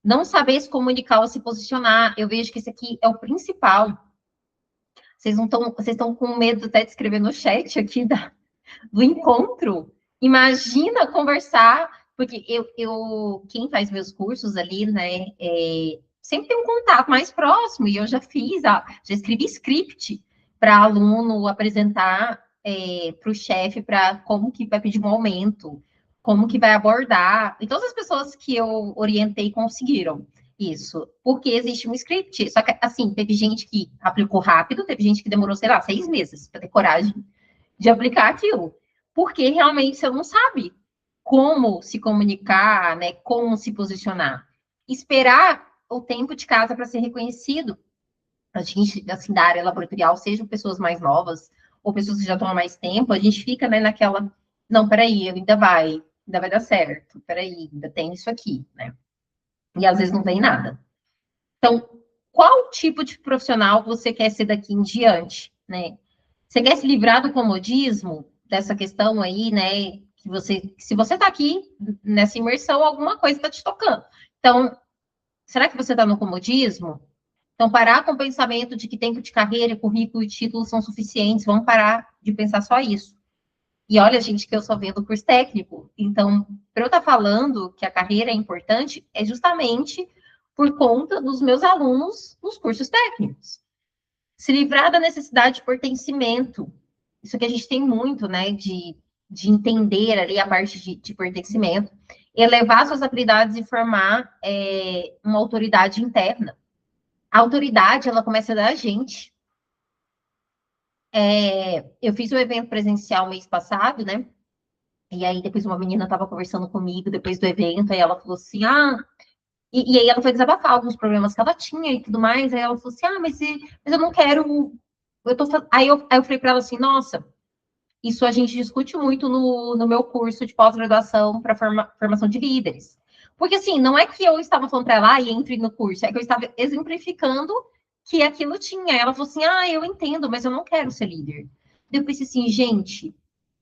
Não saber se comunicar ou se posicionar. Eu vejo que esse aqui é o principal. Vocês estão com medo até de escrever no chat aqui do encontro. Imagina conversar, porque quem faz meus cursos ali, né, sempre tem um contato mais próximo, e eu já já escrevi script para aluno apresentar para o chefe para como que vai pedir um aumento, como que vai abordar. E todas as pessoas que eu orientei conseguiram isso, porque existe um script. Só que, assim, teve gente que aplicou rápido, teve gente que demorou, sei lá, 6 meses para ter coragem de aplicar aquilo. Porque realmente você não sabe como se comunicar, né? Como se posicionar. Esperar o tempo de casa para ser reconhecido. A gente, assim, da área laboratorial, sejam pessoas mais novas ou pessoas que já estão há mais tempo, a gente fica, né, naquela, não, peraí, ainda vai dar certo, peraí, ainda tem isso aqui, né? E às vezes não vem nada. Então, qual tipo de profissional você quer ser daqui em diante, né? Você quer se livrar do comodismo, dessa questão aí, né? Se você está aqui nessa imersão, alguma coisa está te tocando. Então, será que você está no comodismo? Então, parar com o pensamento de que tempo de carreira, currículo e título são suficientes. Vamos parar de pensar só isso. E olha, gente, que eu só vendo curso técnico. Então, para eu estar falando que a carreira é importante, é justamente por conta dos meus alunos nos cursos técnicos. Se livrar da necessidade de pertencimento. Isso que a gente tem muito, né, de entender ali a parte de pertencimento. Elevar suas habilidades e formar uma autoridade interna. A autoridade, ela começa da gente. Eu fiz um evento presencial mês passado, né? E aí depois uma menina estava conversando comigo depois do evento, aí ela falou assim, e aí ela foi desabafar alguns problemas que ela tinha e tudo mais, aí ela falou assim, mas eu não quero, aí eu falei para ela assim, nossa, isso a gente discute muito no meu curso de pós-graduação para formação de líderes. Porque assim, não é que eu estava falando para ela, e entre no curso, é que eu estava exemplificando que aquilo tinha. Ela falou assim, eu entendo, mas eu não quero ser líder. Eu pensei assim, gente,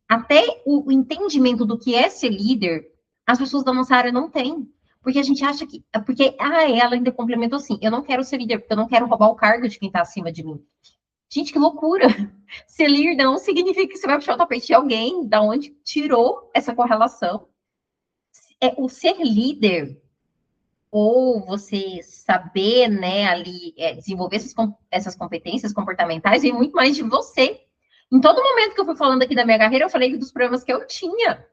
até o entendimento do que é ser líder, as pessoas da nossa área não têm. Porque a gente acha que. Porque, ela ainda complementou assim: eu não quero ser líder, porque eu não quero roubar o cargo de quem está acima de mim. Gente, que loucura! Ser líder não significa que você vai puxar o tapete de alguém, da onde tirou essa correlação. O ser líder, ou você saber, né, ali, desenvolver essas competências comportamentais, vem muito mais de você. Em todo momento que eu fui falando aqui da minha carreira, eu falei dos problemas que eu tinha,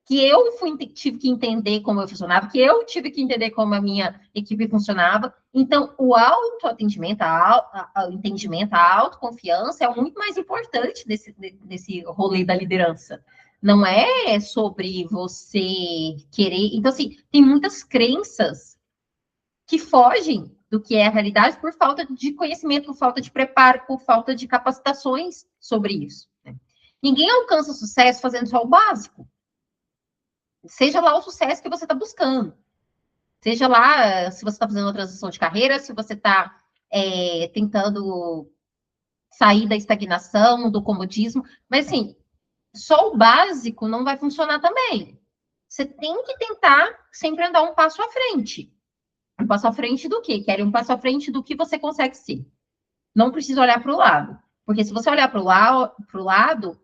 que eu tive que entender como eu funcionava, que eu tive que entender como a minha equipe funcionava. Então, o autoatendimento, o entendimento, a autoconfiança é muito mais importante desse rolê da liderança. Não é sobre você querer. Então, assim, tem muitas crenças que fogem do que é a realidade por falta de conhecimento, por falta de preparo, por falta de capacitações sobre isso. Né? Ninguém alcança sucesso fazendo só o básico. Seja lá o sucesso que você está buscando. Seja lá se você está fazendo uma transição de carreira, se você está tentando sair da estagnação, do comodismo. Mas, assim, só o básico não vai funcionar também. Você tem que tentar sempre andar um passo à frente. Um passo à frente do quê? Quero um passo à frente do que você consegue ser. Não precisa olhar para o lado. Porque se você olhar para o lado,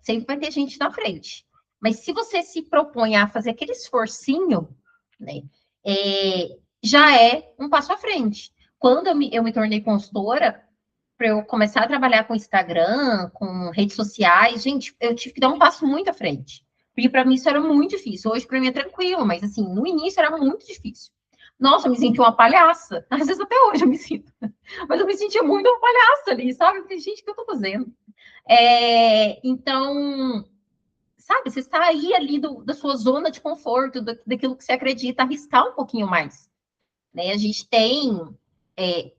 sempre vai ter gente na frente. Mas se você se propõe a fazer aquele esforcinho, né, já é um passo à frente. Quando eu me tornei consultora, para eu começar a trabalhar com Instagram, com redes sociais, gente, eu tive que dar um passo muito à frente. Porque para mim isso era muito difícil. Hoje para mim é tranquilo, mas assim, no início era muito difícil. Nossa, eu me senti uma palhaça. Às vezes até hoje eu me sinto. Mas eu me sentia muito uma palhaça ali, sabe? Eu falei, gente, o que eu tô fazendo? Então, sabe, você sair ali da sua zona de conforto, daquilo que você acredita, arriscar um pouquinho mais. Né? A gente tem,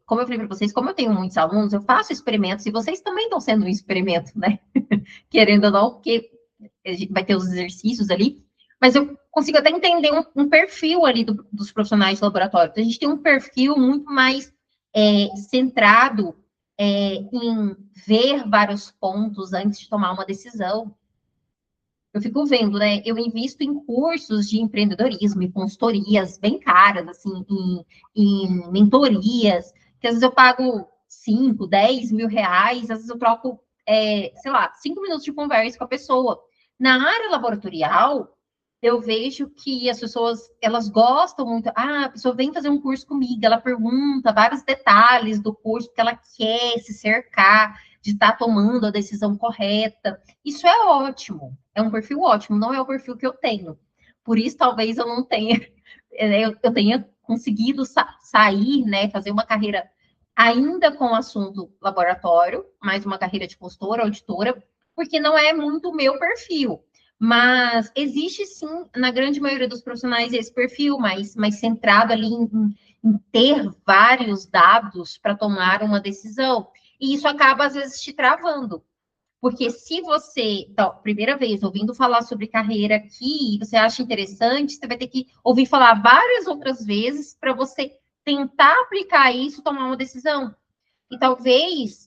como eu falei para vocês, como eu tenho muitos alunos, eu faço experimentos, e vocês também estão sendo um experimento, né? Querendo ou não, porque a gente vai ter os exercícios ali, mas eu consigo até entender um perfil ali dos profissionais de laboratório. Então, a gente tem um perfil muito mais centrado em ver vários pontos antes de tomar uma decisão. Eu fico vendo, né? Eu invisto em cursos de empreendedorismo e consultorias bem caras, assim, em mentorias, que às vezes eu pago 5, 10 mil reais, às vezes eu troco, sei lá, 5 minutos de conversa com a pessoa. Na área laboratorial, eu vejo que as pessoas, elas gostam muito. A pessoa vem fazer um curso comigo, ela pergunta vários detalhes do curso, porque ela quer se cercar de estar tomando a decisão correta. Isso é ótimo, é um perfil ótimo, não é o perfil que eu tenho. Por isso, talvez eu não tenha, eu tenha conseguido sair, né, fazer uma carreira ainda com o assunto laboratório, mais uma carreira de consultora, auditora, porque não é muito o meu perfil. Mas existe sim, na grande maioria dos profissionais, esse perfil mais centrado ali em ter vários dados para tomar uma decisão. E isso acaba, às vezes, te travando. Porque se você, então, primeira vez, ouvindo falar sobre carreira aqui, você acha interessante, você vai ter que ouvir falar várias outras vezes para você tentar aplicar isso, tomar uma decisão. E talvez,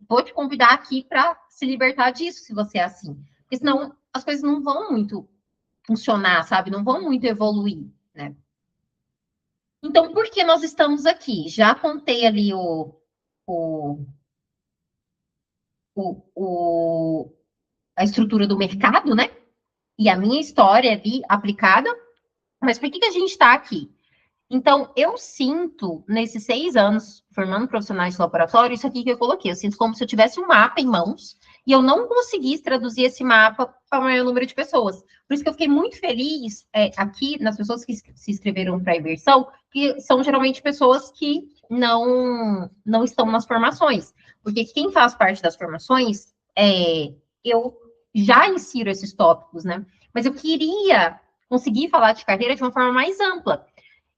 vou te convidar aqui para se libertar disso, se você é assim. Porque senão as coisas não vão muito funcionar, sabe? Não vão muito evoluir, né? Então, por que nós estamos aqui? Já contei ali o, a estrutura do mercado, né? E a minha história ali aplicada. Mas por que a gente está aqui? Então, eu sinto, nesses 6 anos, formando profissionais de laboratório, isso aqui que eu coloquei. Eu sinto como se eu tivesse um mapa em mãos e eu não conseguisse traduzir esse mapa para o maior número de pessoas. Por isso que eu fiquei muito feliz aqui nas pessoas que se inscreveram para a imersão, que são geralmente pessoas que não estão nas formações. Porque quem faz parte das formações, eu já insiro esses tópicos, né? Mas eu queria conseguir falar de carreira de uma forma mais ampla.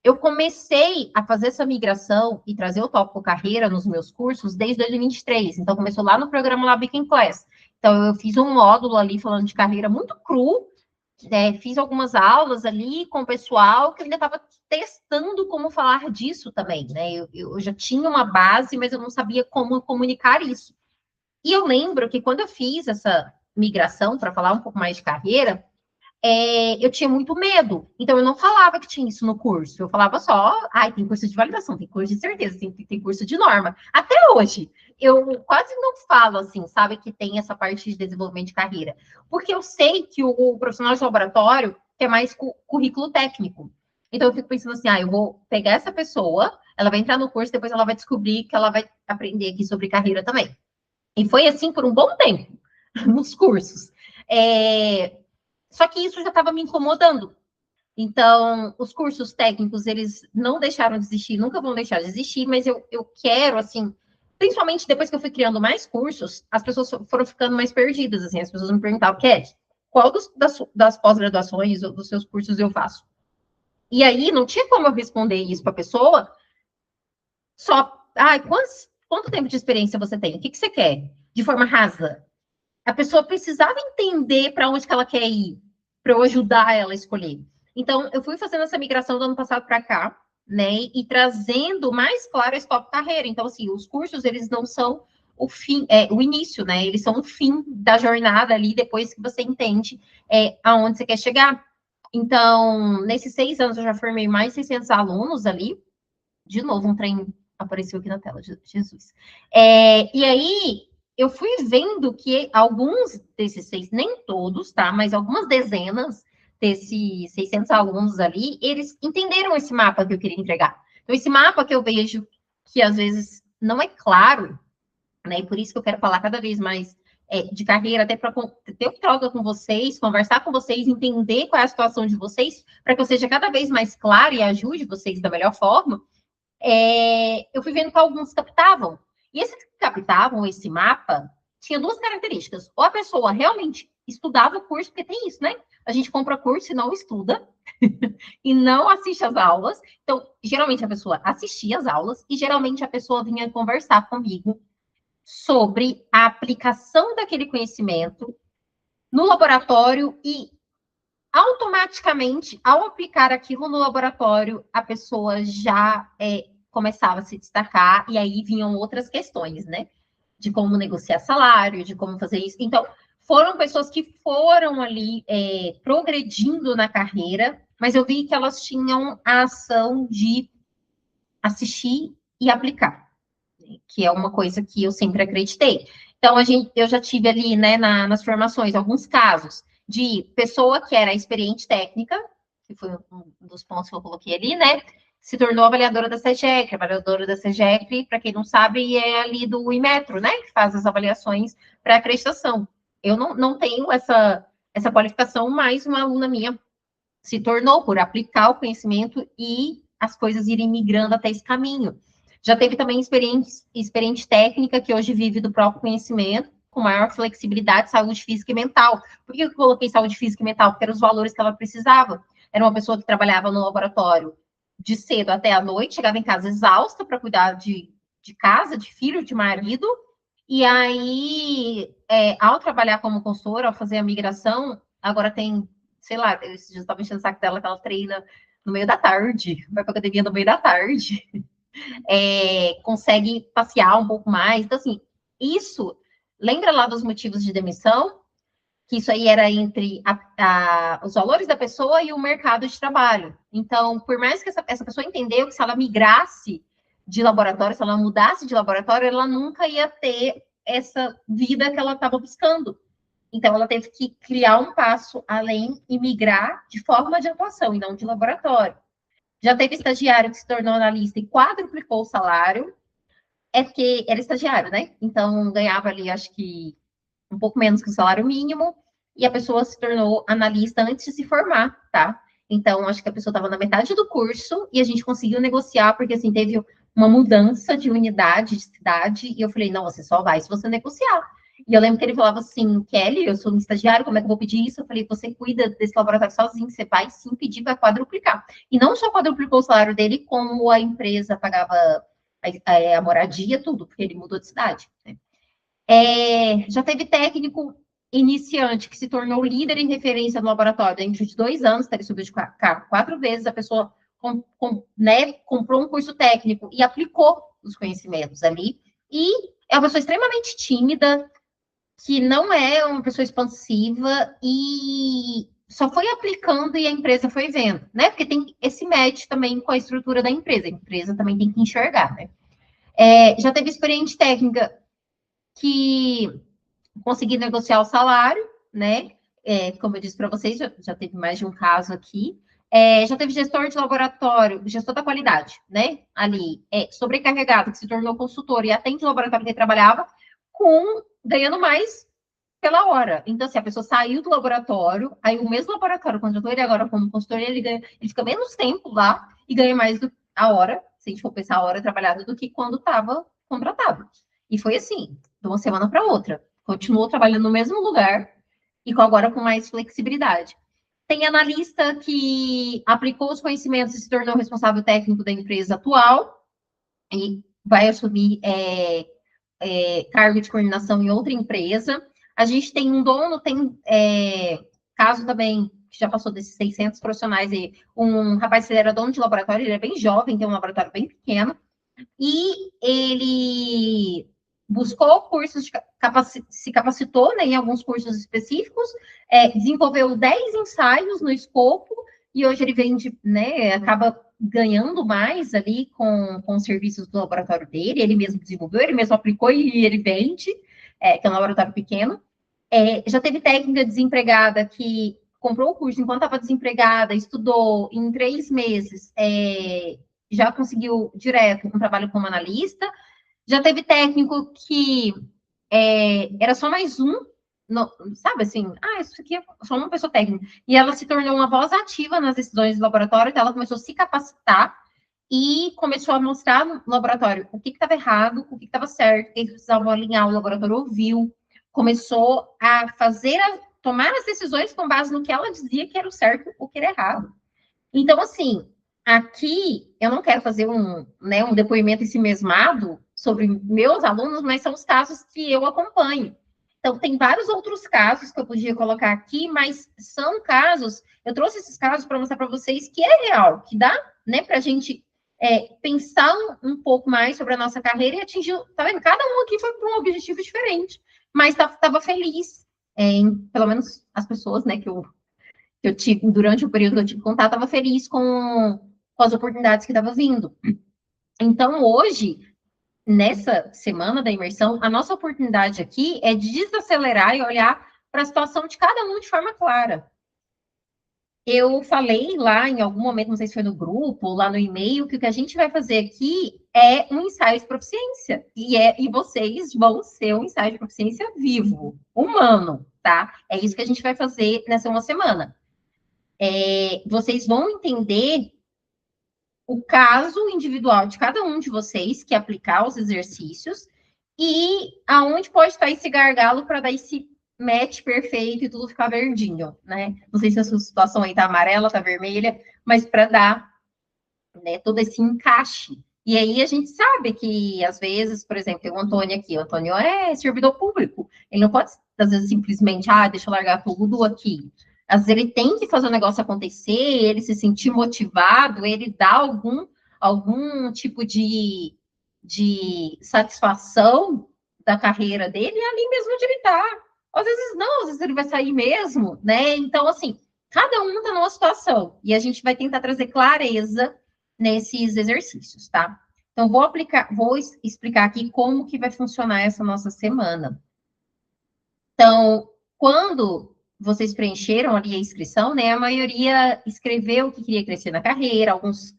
Eu comecei a fazer essa migração e trazer o tópico carreira nos meus cursos desde 2023. Então, começou lá no programa Lab in Class. Então, eu fiz um módulo ali falando de carreira muito cru. Fiz algumas aulas ali com o pessoal que ainda estava testando como falar disso também, né? Eu já tinha uma base, mas eu não sabia como comunicar isso. E eu lembro que quando eu fiz essa migração para falar um pouco mais de carreira, eu tinha muito medo. Então, eu não falava que tinha isso no curso. Eu falava só, tem curso de validação, tem curso de certeza, tem curso de norma. Até hoje, eu quase não falo assim, sabe, que tem essa parte de desenvolvimento de carreira. Porque eu sei que o profissional de laboratório quer mais currículo técnico. Então, eu fico pensando assim, eu vou pegar essa pessoa, ela vai entrar no curso, depois ela vai descobrir que ela vai aprender aqui sobre carreira também. E foi assim por um bom tempo, nos cursos. Só que isso já estava me incomodando. Então, os cursos técnicos, eles não deixaram de existir, nunca vão deixar de existir, mas eu quero, assim, principalmente depois que eu fui criando mais cursos, as pessoas foram ficando mais perdidas, assim, as pessoas me perguntavam, Kelly, qual das pós-graduações ou dos seus cursos eu faço? E aí, não tinha como eu responder isso para a pessoa, só, quanto tempo de experiência você tem? O que você quer? De forma rasa. A pessoa precisava entender para onde que ela quer ir, para eu ajudar ela a escolher. Então, eu fui fazendo essa migração do ano passado para cá, né, e trazendo mais claro esse tópico carreira. Então, assim, os cursos, eles não são o fim, o início, né, eles são o fim da jornada ali, depois que você entende aonde você quer chegar. Então, nesses 6 anos, eu já formei mais de 600 alunos ali. De novo, um trem apareceu aqui na tela, Jesus. E aí, eu fui vendo que alguns desses 6, nem todos, tá? Mas algumas dezenas desses 600 alunos ali, eles entenderam esse mapa que eu queria entregar. Então, esse mapa que eu vejo que às vezes não é claro, né? E por isso que eu quero falar cada vez mais de carreira, até para ter troca com vocês, conversar com vocês, entender qual é a situação de vocês, para que eu seja cada vez mais claro e ajude vocês da melhor forma. Eu fui vendo que alguns captavam. E esses que captavam esse mapa tinha 2 características. Ou a pessoa realmente estudava o curso, porque tem isso, né? A gente compra curso e não estuda, e não assiste às aulas. Então, geralmente a pessoa assistia às aulas, e geralmente a pessoa vinha conversar comigo sobre a aplicação daquele conhecimento no laboratório e automaticamente, ao aplicar aquilo no laboratório, a pessoa já começava a se destacar, e aí vinham outras questões, né? De como negociar salário, de como fazer isso. Então, foram pessoas que foram ali progredindo na carreira, mas eu vi que elas tinham a ação de assistir e aplicar, que é uma coisa que eu sempre acreditei. Então, eu já tive ali, né, nas formações, alguns casos de pessoa que era experiente técnica, que foi um dos pontos que eu coloquei ali, né, se tornou avaliadora da SEGEC. Avaliadora da SEGEC, para quem não sabe, é ali do Inmetro, né, que faz as avaliações para acreditação. Eu não tenho essa qualificação, mas uma aluna minha se tornou por aplicar o conhecimento e as coisas irem migrando até esse caminho. Já teve também experiente técnica, que hoje vive do próprio conhecimento, com maior flexibilidade, saúde física e mental. Por que eu coloquei saúde física e mental? Porque eram os valores que ela precisava. Era uma pessoa que trabalhava no laboratório de cedo até à noite, chegava em casa exausta para cuidar de casa, de filho, de marido, e aí, ao trabalhar como consultora, ao fazer a migração, agora tem, sei lá, eu já estava enchendo o saco dela que ela treina no meio da tarde, vai para academia no meio da tarde, consegue passear um pouco mais. Então, assim, isso, lembra lá dos motivos de demissão? Que isso aí era entre os valores da pessoa e o mercado de trabalho. Então, por mais que essa pessoa entendeu que se ela migrasse de laboratório, se ela mudasse de laboratório, ela nunca ia ter essa vida que ela estava buscando. Então, ela teve que criar um passo além e migrar de forma de atuação e não de laboratório. Já teve estagiário que se tornou analista e quadruplicou o salário, porque era estagiário, né? Então, ganhava ali, acho que um pouco menos que o salário mínimo, e a pessoa se tornou analista antes de se formar, tá? Então, acho que a pessoa estava na metade do curso e a gente conseguiu negociar, porque assim, teve uma mudança de unidade, de cidade, e eu falei, não, você só vai se você negociar. E eu lembro que ele falava assim, Kelly, eu sou um estagiário, como é que eu vou pedir isso? Eu falei, você cuida desse laboratório sozinho, você vai sim pedir para quadruplicar. E não só quadruplicou o salário dele, como a empresa pagava a moradia, tudo, porque ele mudou de cidade, né? Já teve técnico iniciante que se tornou líder em referência no laboratório dentro de 2 anos, ele subiu de cargo 4 vezes, a pessoa comprou um curso técnico e aplicou os conhecimentos ali, e é uma pessoa extremamente tímida, que não é uma pessoa expansiva, e só foi aplicando e a empresa foi vendo, né? Porque tem esse match também com a estrutura da empresa. A empresa também tem que enxergar, né? Já teve experiente técnica que consegui negociar o salário, né? Como eu disse para vocês, já teve mais de um caso aqui. Já teve gestor de laboratório, gestor da qualidade, né? Ali, sobrecarregado, que se tornou consultor e atende o laboratório que ele trabalhava, ganhando mais pela hora. Então, assim, a pessoa saiu do laboratório, aí o mesmo laboratório contratou ele agora como consultor, ele fica menos tempo lá e ganha mais a hora, se a gente for pensar a hora trabalhada, do que quando estava contratado. E foi assim, de uma semana para outra. Continuou trabalhando no mesmo lugar e agora com mais flexibilidade. Tem analista que aplicou os conhecimentos e se tornou responsável técnico da empresa atual e vai assumir cargo de coordenação em outra empresa. A gente tem um dono, tem caso também, que já passou desses 600 profissionais, um rapaz que ele era dono de laboratório, ele é bem jovem, tem um laboratório bem pequeno, e ele buscou cursos, se capacitou, né, em alguns cursos específicos, desenvolveu 10 ensaios no escopo, e hoje ele vende, né, acaba ganhando mais ali com os serviços do laboratório dele, ele mesmo desenvolveu, ele mesmo aplicou e ele vende, que é um laboratório pequeno. Já teve técnica desempregada que comprou o curso enquanto estava desempregada, estudou em 3 meses, já conseguiu direto um trabalho como analista. Já teve técnico que era só mais um, sabe assim, isso aqui é só uma pessoa técnica. E ela se tornou uma voz ativa nas decisões do laboratório, então ela começou a se capacitar e começou a mostrar no laboratório o que estava errado, o que estava certo, o que precisava alinhar, o laboratório ouviu, começou a tomar as decisões com base no que ela dizia que era o certo, o que era errado. Então, assim, aqui eu não quero fazer um depoimento em si mesmado sobre meus alunos, mas são os casos que eu acompanho. Então, tem vários outros casos que eu podia colocar aqui, mas são casos, eu trouxe esses casos para mostrar para vocês que é real, que dá, né, para a gente pensar um pouco mais sobre a nossa carreira e atingir, tá vendo? Cada um aqui foi para um objetivo diferente, mas estava feliz, pelo menos as pessoas, né, que eu tive, durante o período que eu tive contato, estava feliz com as oportunidades que estavam vindo. Então, hoje, nessa semana da imersão, a nossa oportunidade aqui é de desacelerar e olhar para a situação de cada um de forma clara. Eu falei lá em algum momento, não sei se foi no grupo ou lá no e-mail, que o que a gente vai fazer aqui é um ensaio de proficiência. E vocês vão ser um ensaio de proficiência vivo, humano, tá? É isso que a gente vai fazer nessa uma semana. Vocês vão entender o caso individual de cada um de vocês que aplicar os exercícios e aonde pode estar esse gargalo para dar esse match perfeito e tudo ficar verdinho, né? Não sei se a sua situação aí tá amarela, tá vermelha, mas para dar, né, todo esse encaixe. E aí a gente sabe que, às vezes, por exemplo, tem o Antônio aqui, o Antônio é servidor público, ele não pode, às vezes, simplesmente, deixa eu largar tudo aqui. Às vezes ele tem que fazer o negócio acontecer, ele se sentir motivado, ele dá algum tipo de satisfação da carreira dele, e ali mesmo onde ele está. Às vezes não, às vezes ele vai sair mesmo, né? Então, assim, cada um está numa situação, e a gente vai tentar trazer clareza nesses exercícios, tá? Então, vou explicar aqui como que vai funcionar essa nossa semana. Então, quando vocês preencheram ali a inscrição, né, a maioria escreveu que queria crescer na carreira, alguns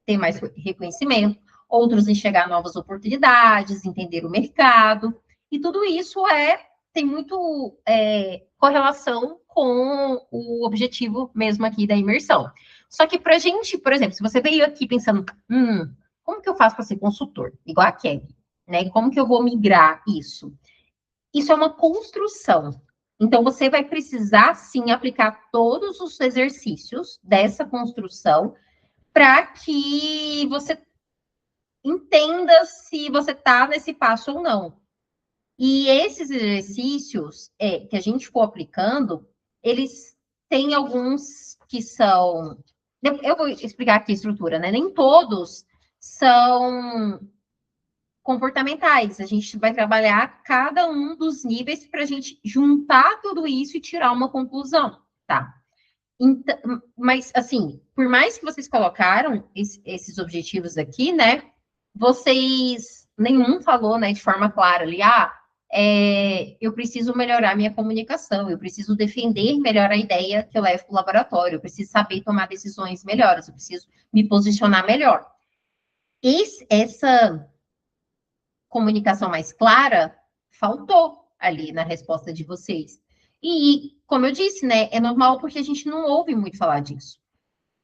ter mais reconhecimento, outros enxergar novas oportunidades, entender o mercado, e tudo isso tem muito correlação com o objetivo mesmo aqui da imersão. Só que para a gente, por exemplo, se você veio aqui pensando, como que eu faço para ser consultor? Igual a Kelly, né? Como que eu vou migrar isso? Isso é uma construção. Então, você vai precisar, sim, aplicar todos os exercícios dessa construção para que você entenda se você está nesse passo ou não. E esses exercícios que a gente for aplicando, eles têm alguns que são... Eu vou explicar aqui a estrutura, né? Nem todos são comportamentais. A gente vai trabalhar cada um dos níveis para a gente juntar tudo isso e tirar uma conclusão, tá? Então, mas, assim, por mais que vocês colocaram esses objetivos aqui, né, vocês, nenhum falou, né, de forma clara ali, eu preciso melhorar minha comunicação, eu preciso defender melhor a ideia que eu levo para o laboratório, eu preciso saber tomar decisões melhores, eu preciso me posicionar melhor. Essa comunicação mais clara faltou ali na resposta de vocês. E, como eu disse, né, é normal porque a gente não ouve muito falar disso.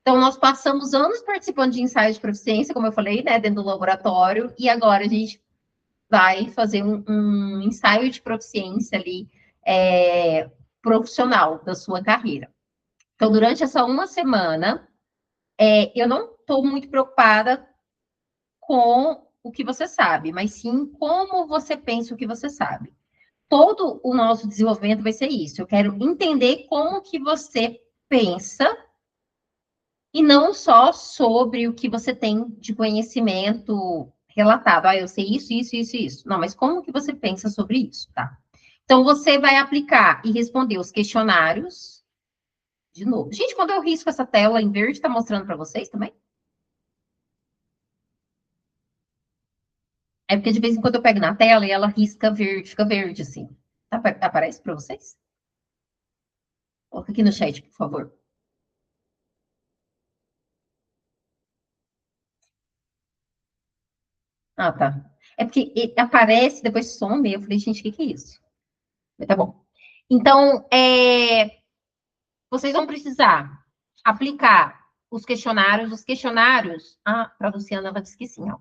Então, nós passamos anos participando de ensaios de proficiência, como eu falei, né, dentro do laboratório, e agora a gente vai fazer um ensaio de proficiência ali, profissional da sua carreira. Então, durante essa uma semana, eu não estou muito preocupada com o que você sabe, mas sim como você pensa o que você sabe. Todo o nosso desenvolvimento vai ser isso. Eu quero entender como que você pensa e não só sobre o que você tem de conhecimento relatado. Eu sei isso, isso, isso, isso. Não, mas como que você pensa sobre isso, tá? Então, você vai aplicar e responder os questionários de novo. Gente, quando eu risco essa tela em verde, tá mostrando para vocês também? É porque de vez em quando eu pego na tela e ela risca verde, fica verde assim. Aparece para vocês? Coloca aqui no chat, por favor. Ah, tá. É porque aparece, depois some. Eu falei, gente, o que é isso? Mas tá bom. Então, vocês vão precisar aplicar os questionários. Os questionários. Para a Luciana, eu esqueci, não.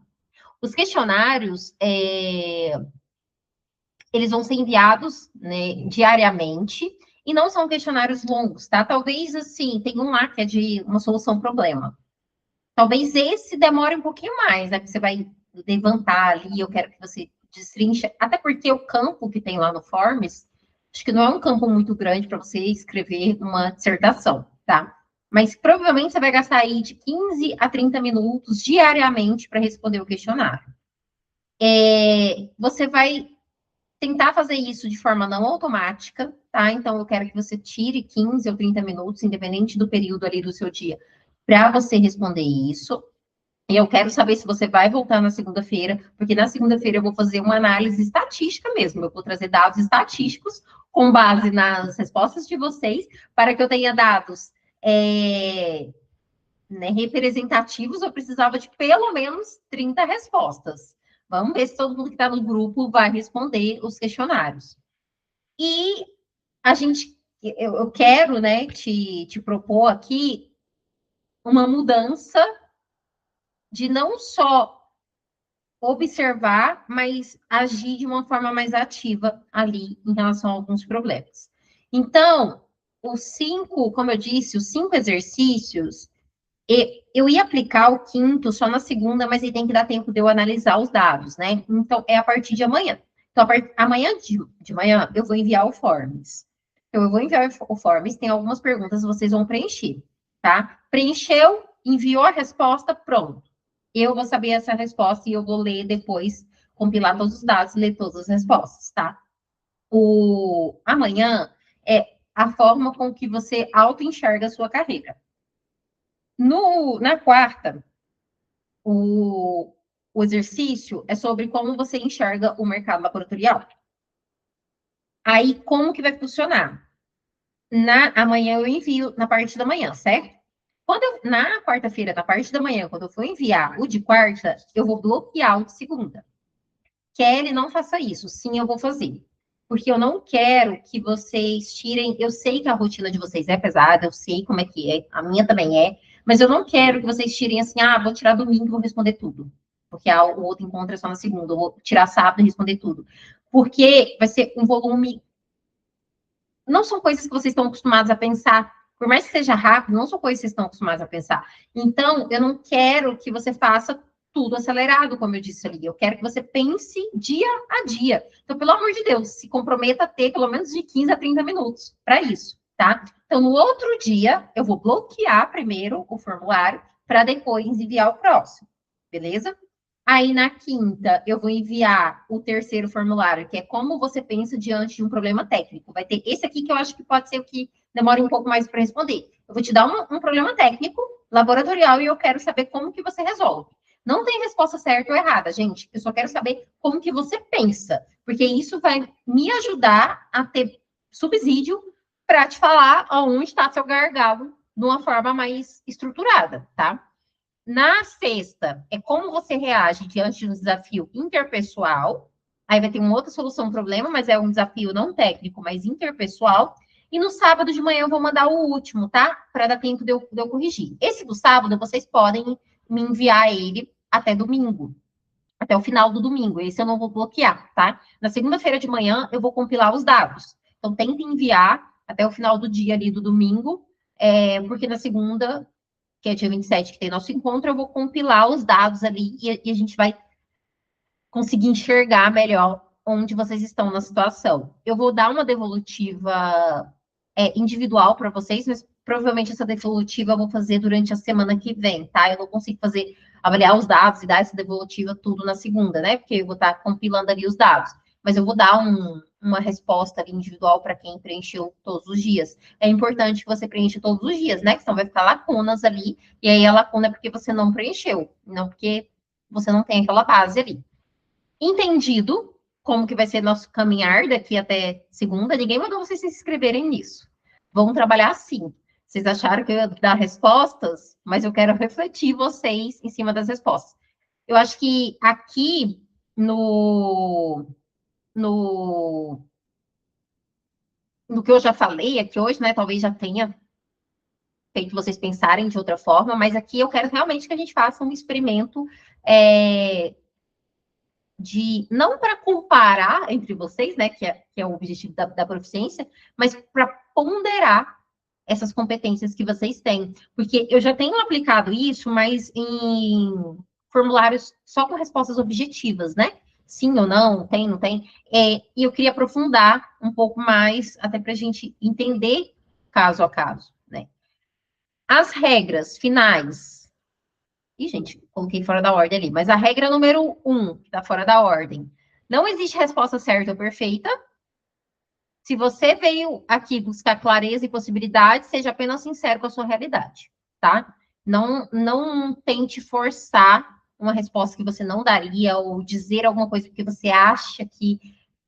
Os questionários, eles vão ser enviados, né, diariamente. E não são questionários longos, tá? Talvez, assim, tem um lá que é de uma solução problema. Talvez esse demore um pouquinho mais, né? Que você vai levantar ali, eu quero que você destrinche, até porque o campo que tem lá no Forms, acho que não é um campo muito grande para você escrever uma dissertação, tá? Mas provavelmente você vai gastar aí de 15 a 30 minutos diariamente para responder o questionário. Você vai tentar fazer isso de forma não automática, tá? Então, eu quero que você tire 15 ou 30 minutos, independente do período ali do seu dia, para você responder isso. E eu quero saber se você vai voltar na segunda-feira, porque na segunda-feira eu vou fazer uma análise estatística mesmo. Eu vou trazer dados estatísticos com base nas respostas de vocês, para que eu tenha dados né, representativos. Eu precisava de pelo menos 30 respostas. Vamos ver se todo mundo que está no grupo vai responder os questionários. E eu quero, né, te propor aqui uma mudança de não só observar, mas agir de uma forma mais ativa ali em relação a alguns problemas. Então, como eu disse, os 5 exercícios, eu ia aplicar o quinto só na segunda, mas aí tem que dar tempo de eu analisar os dados, né? Então, é a partir de amanhã. Então, amanhã de manhã, eu vou enviar o Forms. Então, eu vou enviar o Forms, tem algumas perguntas que vocês vão preencher, tá? Preencheu, enviou a resposta, pronto. Eu vou saber essa resposta e eu vou ler depois, compilar todos os dados e ler todas as respostas, tá? Amanhã é a forma com que você auto-enxerga a sua carreira. Na quarta, o exercício é sobre como você enxerga o mercado laboratorial. Aí, como que vai funcionar? Amanhã eu envio na parte da manhã, certo? Na quarta-feira, na parte da manhã, quando eu for enviar o de quarta, eu vou bloquear o de segunda. Kelly, não faça isso. Sim, eu vou fazer. Porque eu não quero que vocês tirem. Eu sei que a rotina de vocês é pesada, eu sei como é que é, a minha também é, mas eu não quero que vocês tirem assim, vou tirar domingo e vou responder tudo. Porque o outro encontro é só na segunda, eu vou tirar sábado e responder tudo. Porque vai ser um volume. Não são coisas que vocês estão acostumados a pensar. Por mais que seja rápido, não são coisas que vocês estão acostumados a pensar. Então, eu não quero que você faça tudo acelerado, como eu disse ali. Eu quero que você pense dia a dia. Então, pelo amor de Deus, se comprometa a ter pelo menos de 15 a 30 minutos para isso, tá? Então, no outro dia, eu vou bloquear primeiro o formulário para depois enviar o próximo, beleza? Aí, na quinta, eu vou enviar o terceiro formulário, que é como você pensa diante de um problema técnico. Vai ter esse aqui que eu acho que pode ser o que demore um pouco mais para responder. Eu vou te dar um problema técnico, laboratorial, e eu quero saber como que você resolve. Não tem resposta certa ou errada, gente. Eu só quero saber como que você pensa, porque isso vai me ajudar a ter subsídio para te falar aonde está seu gargalo de uma forma mais estruturada, tá? Na sexta, é como você reage diante de um desafio interpessoal. Aí vai ter uma outra solução ao problema, mas é um desafio não técnico, mas interpessoal. E no sábado de manhã eu vou mandar o último, tá? Para dar tempo de eu corrigir. Esse do sábado, vocês podem me enviar ele até domingo, até o final do domingo. Esse eu não vou bloquear, tá? Na segunda-feira de manhã eu vou compilar os dados. Então, tente enviar até o final do dia ali do domingo, porque na segunda, que é dia 27, que tem nosso encontro, eu vou compilar os dados ali e a gente vai conseguir enxergar melhor onde vocês estão na situação. Eu vou dar uma devolutiva individual para vocês, mas provavelmente essa devolutiva eu vou fazer durante a semana que vem, tá? Eu não consigo avaliar os dados e dar essa devolutiva tudo na segunda, né? Porque eu vou estar compilando ali os dados. Mas eu vou dar uma resposta ali individual para quem preencheu todos os dias. É importante que você preencha todos os dias, né? Que senão vai ficar lacunas ali, e aí a lacuna é porque você não preencheu, não porque você não tem aquela base ali. Entendido como que vai ser nosso caminhar daqui até segunda, ninguém mandou vocês se inscreverem nisso. Vamos trabalhar assim. Vocês acharam que eu ia dar respostas, mas eu quero refletir vocês em cima das respostas. Eu acho que aqui no que eu já falei aqui hoje, né? Talvez já tenha feito vocês pensarem de outra forma, mas aqui eu quero realmente que a gente faça um experimento de não para comparar entre vocês, né, que é o objetivo da proficiência, mas para ponderar essas competências que vocês têm. Porque eu já tenho aplicado isso, mas em formulários só com respostas objetivas, né? Sim ou não, tem, não tem. E eu queria aprofundar um pouco mais, até para a gente entender caso a caso, né? As regras finais. Ih, gente, coloquei fora da ordem ali. Mas a regra número 1, que está fora da ordem. Não existe resposta certa ou perfeita. Se você veio aqui buscar clareza e possibilidade, seja apenas sincero com a sua realidade, tá? Não tente forçar uma resposta que você não daria ou dizer alguma coisa porque você acha que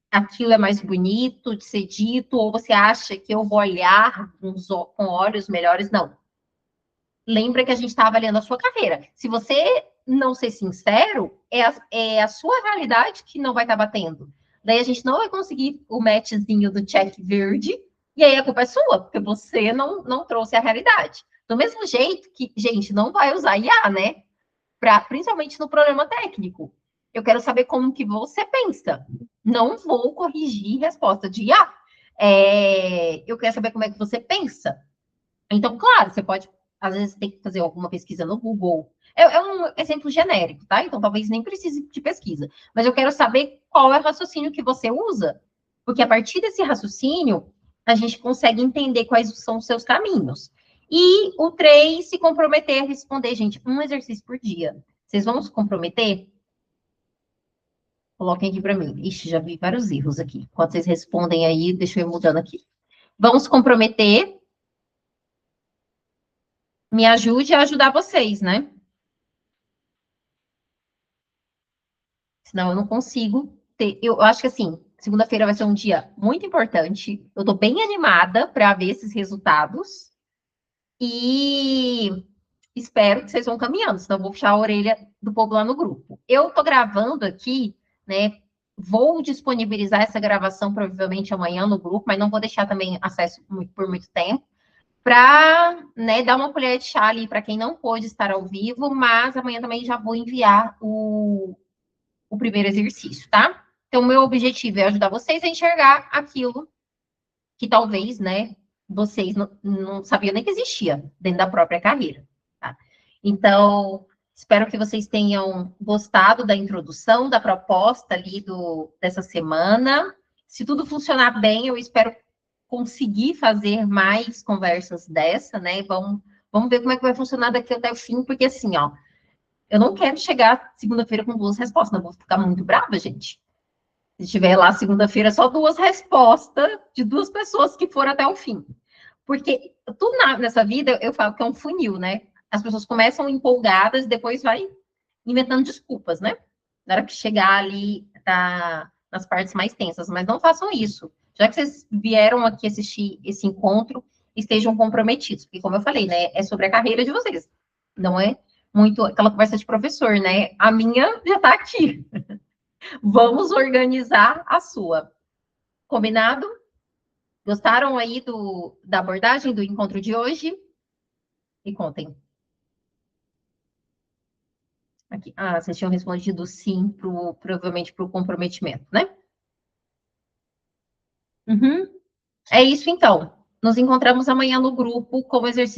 aquilo é mais bonito de ser dito ou você acha que eu vou olhar com olhos melhores. Não. Lembra que a gente está avaliando a sua carreira. Se você não ser sincero, é a sua realidade que não vai estar batendo. Daí a gente não vai conseguir o matchzinho do check verde, e aí a culpa é sua, porque você não trouxe a realidade. Do mesmo jeito que, gente, não vai usar IA, né? Principalmente no problema técnico. Eu quero saber como que você pensa. Não vou corrigir resposta de IA. Eu quero saber como é que você pensa. Então, claro, você pode, às vezes, ter que fazer alguma pesquisa no Google. É um exemplo genérico, tá? Então, talvez nem precise de pesquisa. Mas eu quero saber qual é o raciocínio que você usa, porque a partir desse raciocínio, a gente consegue entender quais são os seus caminhos. E o 3, se comprometer a responder, gente, um exercício por dia. Vocês vão se comprometer? Coloquem aqui para mim. Ixi, já vi vários erros aqui. Enquanto vocês respondem aí, deixa eu ir mudando aqui. Vamos se comprometer. Me ajude a ajudar vocês, né? Senão eu não consigo ter. Eu acho que assim, segunda-feira vai ser um dia muito importante. Eu tô bem animada para ver esses resultados. E espero que vocês vão caminhando, senão eu vou puxar a orelha do povo lá no grupo. Eu tô gravando aqui, né? Vou disponibilizar essa gravação provavelmente amanhã no grupo, mas não vou deixar também acesso por muito tempo, para, né, dar uma colher de chá ali para quem não pôde estar ao vivo, mas amanhã também já vou enviar o primeiro exercício, tá? Então, meu objetivo é ajudar vocês a enxergar aquilo que talvez, né, vocês não sabiam nem que existia dentro da própria carreira, tá? Então, espero que vocês tenham gostado da introdução, da proposta ali dessa semana. Se tudo funcionar bem, eu espero conseguir fazer mais conversas dessa, né? Vamos ver como é que vai funcionar daqui até o fim, porque assim, ó, eu não quero chegar segunda-feira com 2 respostas, não vou ficar muito brava, gente. Se tiver lá segunda-feira só 2 respostas de 2 pessoas que foram até o fim. Porque tudo nessa vida, eu falo que é um funil, né? As pessoas começam empolgadas, depois vai inventando desculpas, né? Na hora que chegar ali nas partes mais tensas. Mas não façam isso. Já que vocês vieram aqui assistir esse encontro, estejam comprometidos. Porque, como eu falei, né? É sobre a carreira de vocês. Não é muito aquela conversa de professor, né? A minha já está aqui. Vamos organizar a sua. Combinado? Gostaram aí da abordagem do encontro de hoje? Me contem. Aqui. Ah, vocês tinham respondido sim, provavelmente para o comprometimento, né? Uhum. É isso então. Nos encontramos amanhã no grupo com o exercício.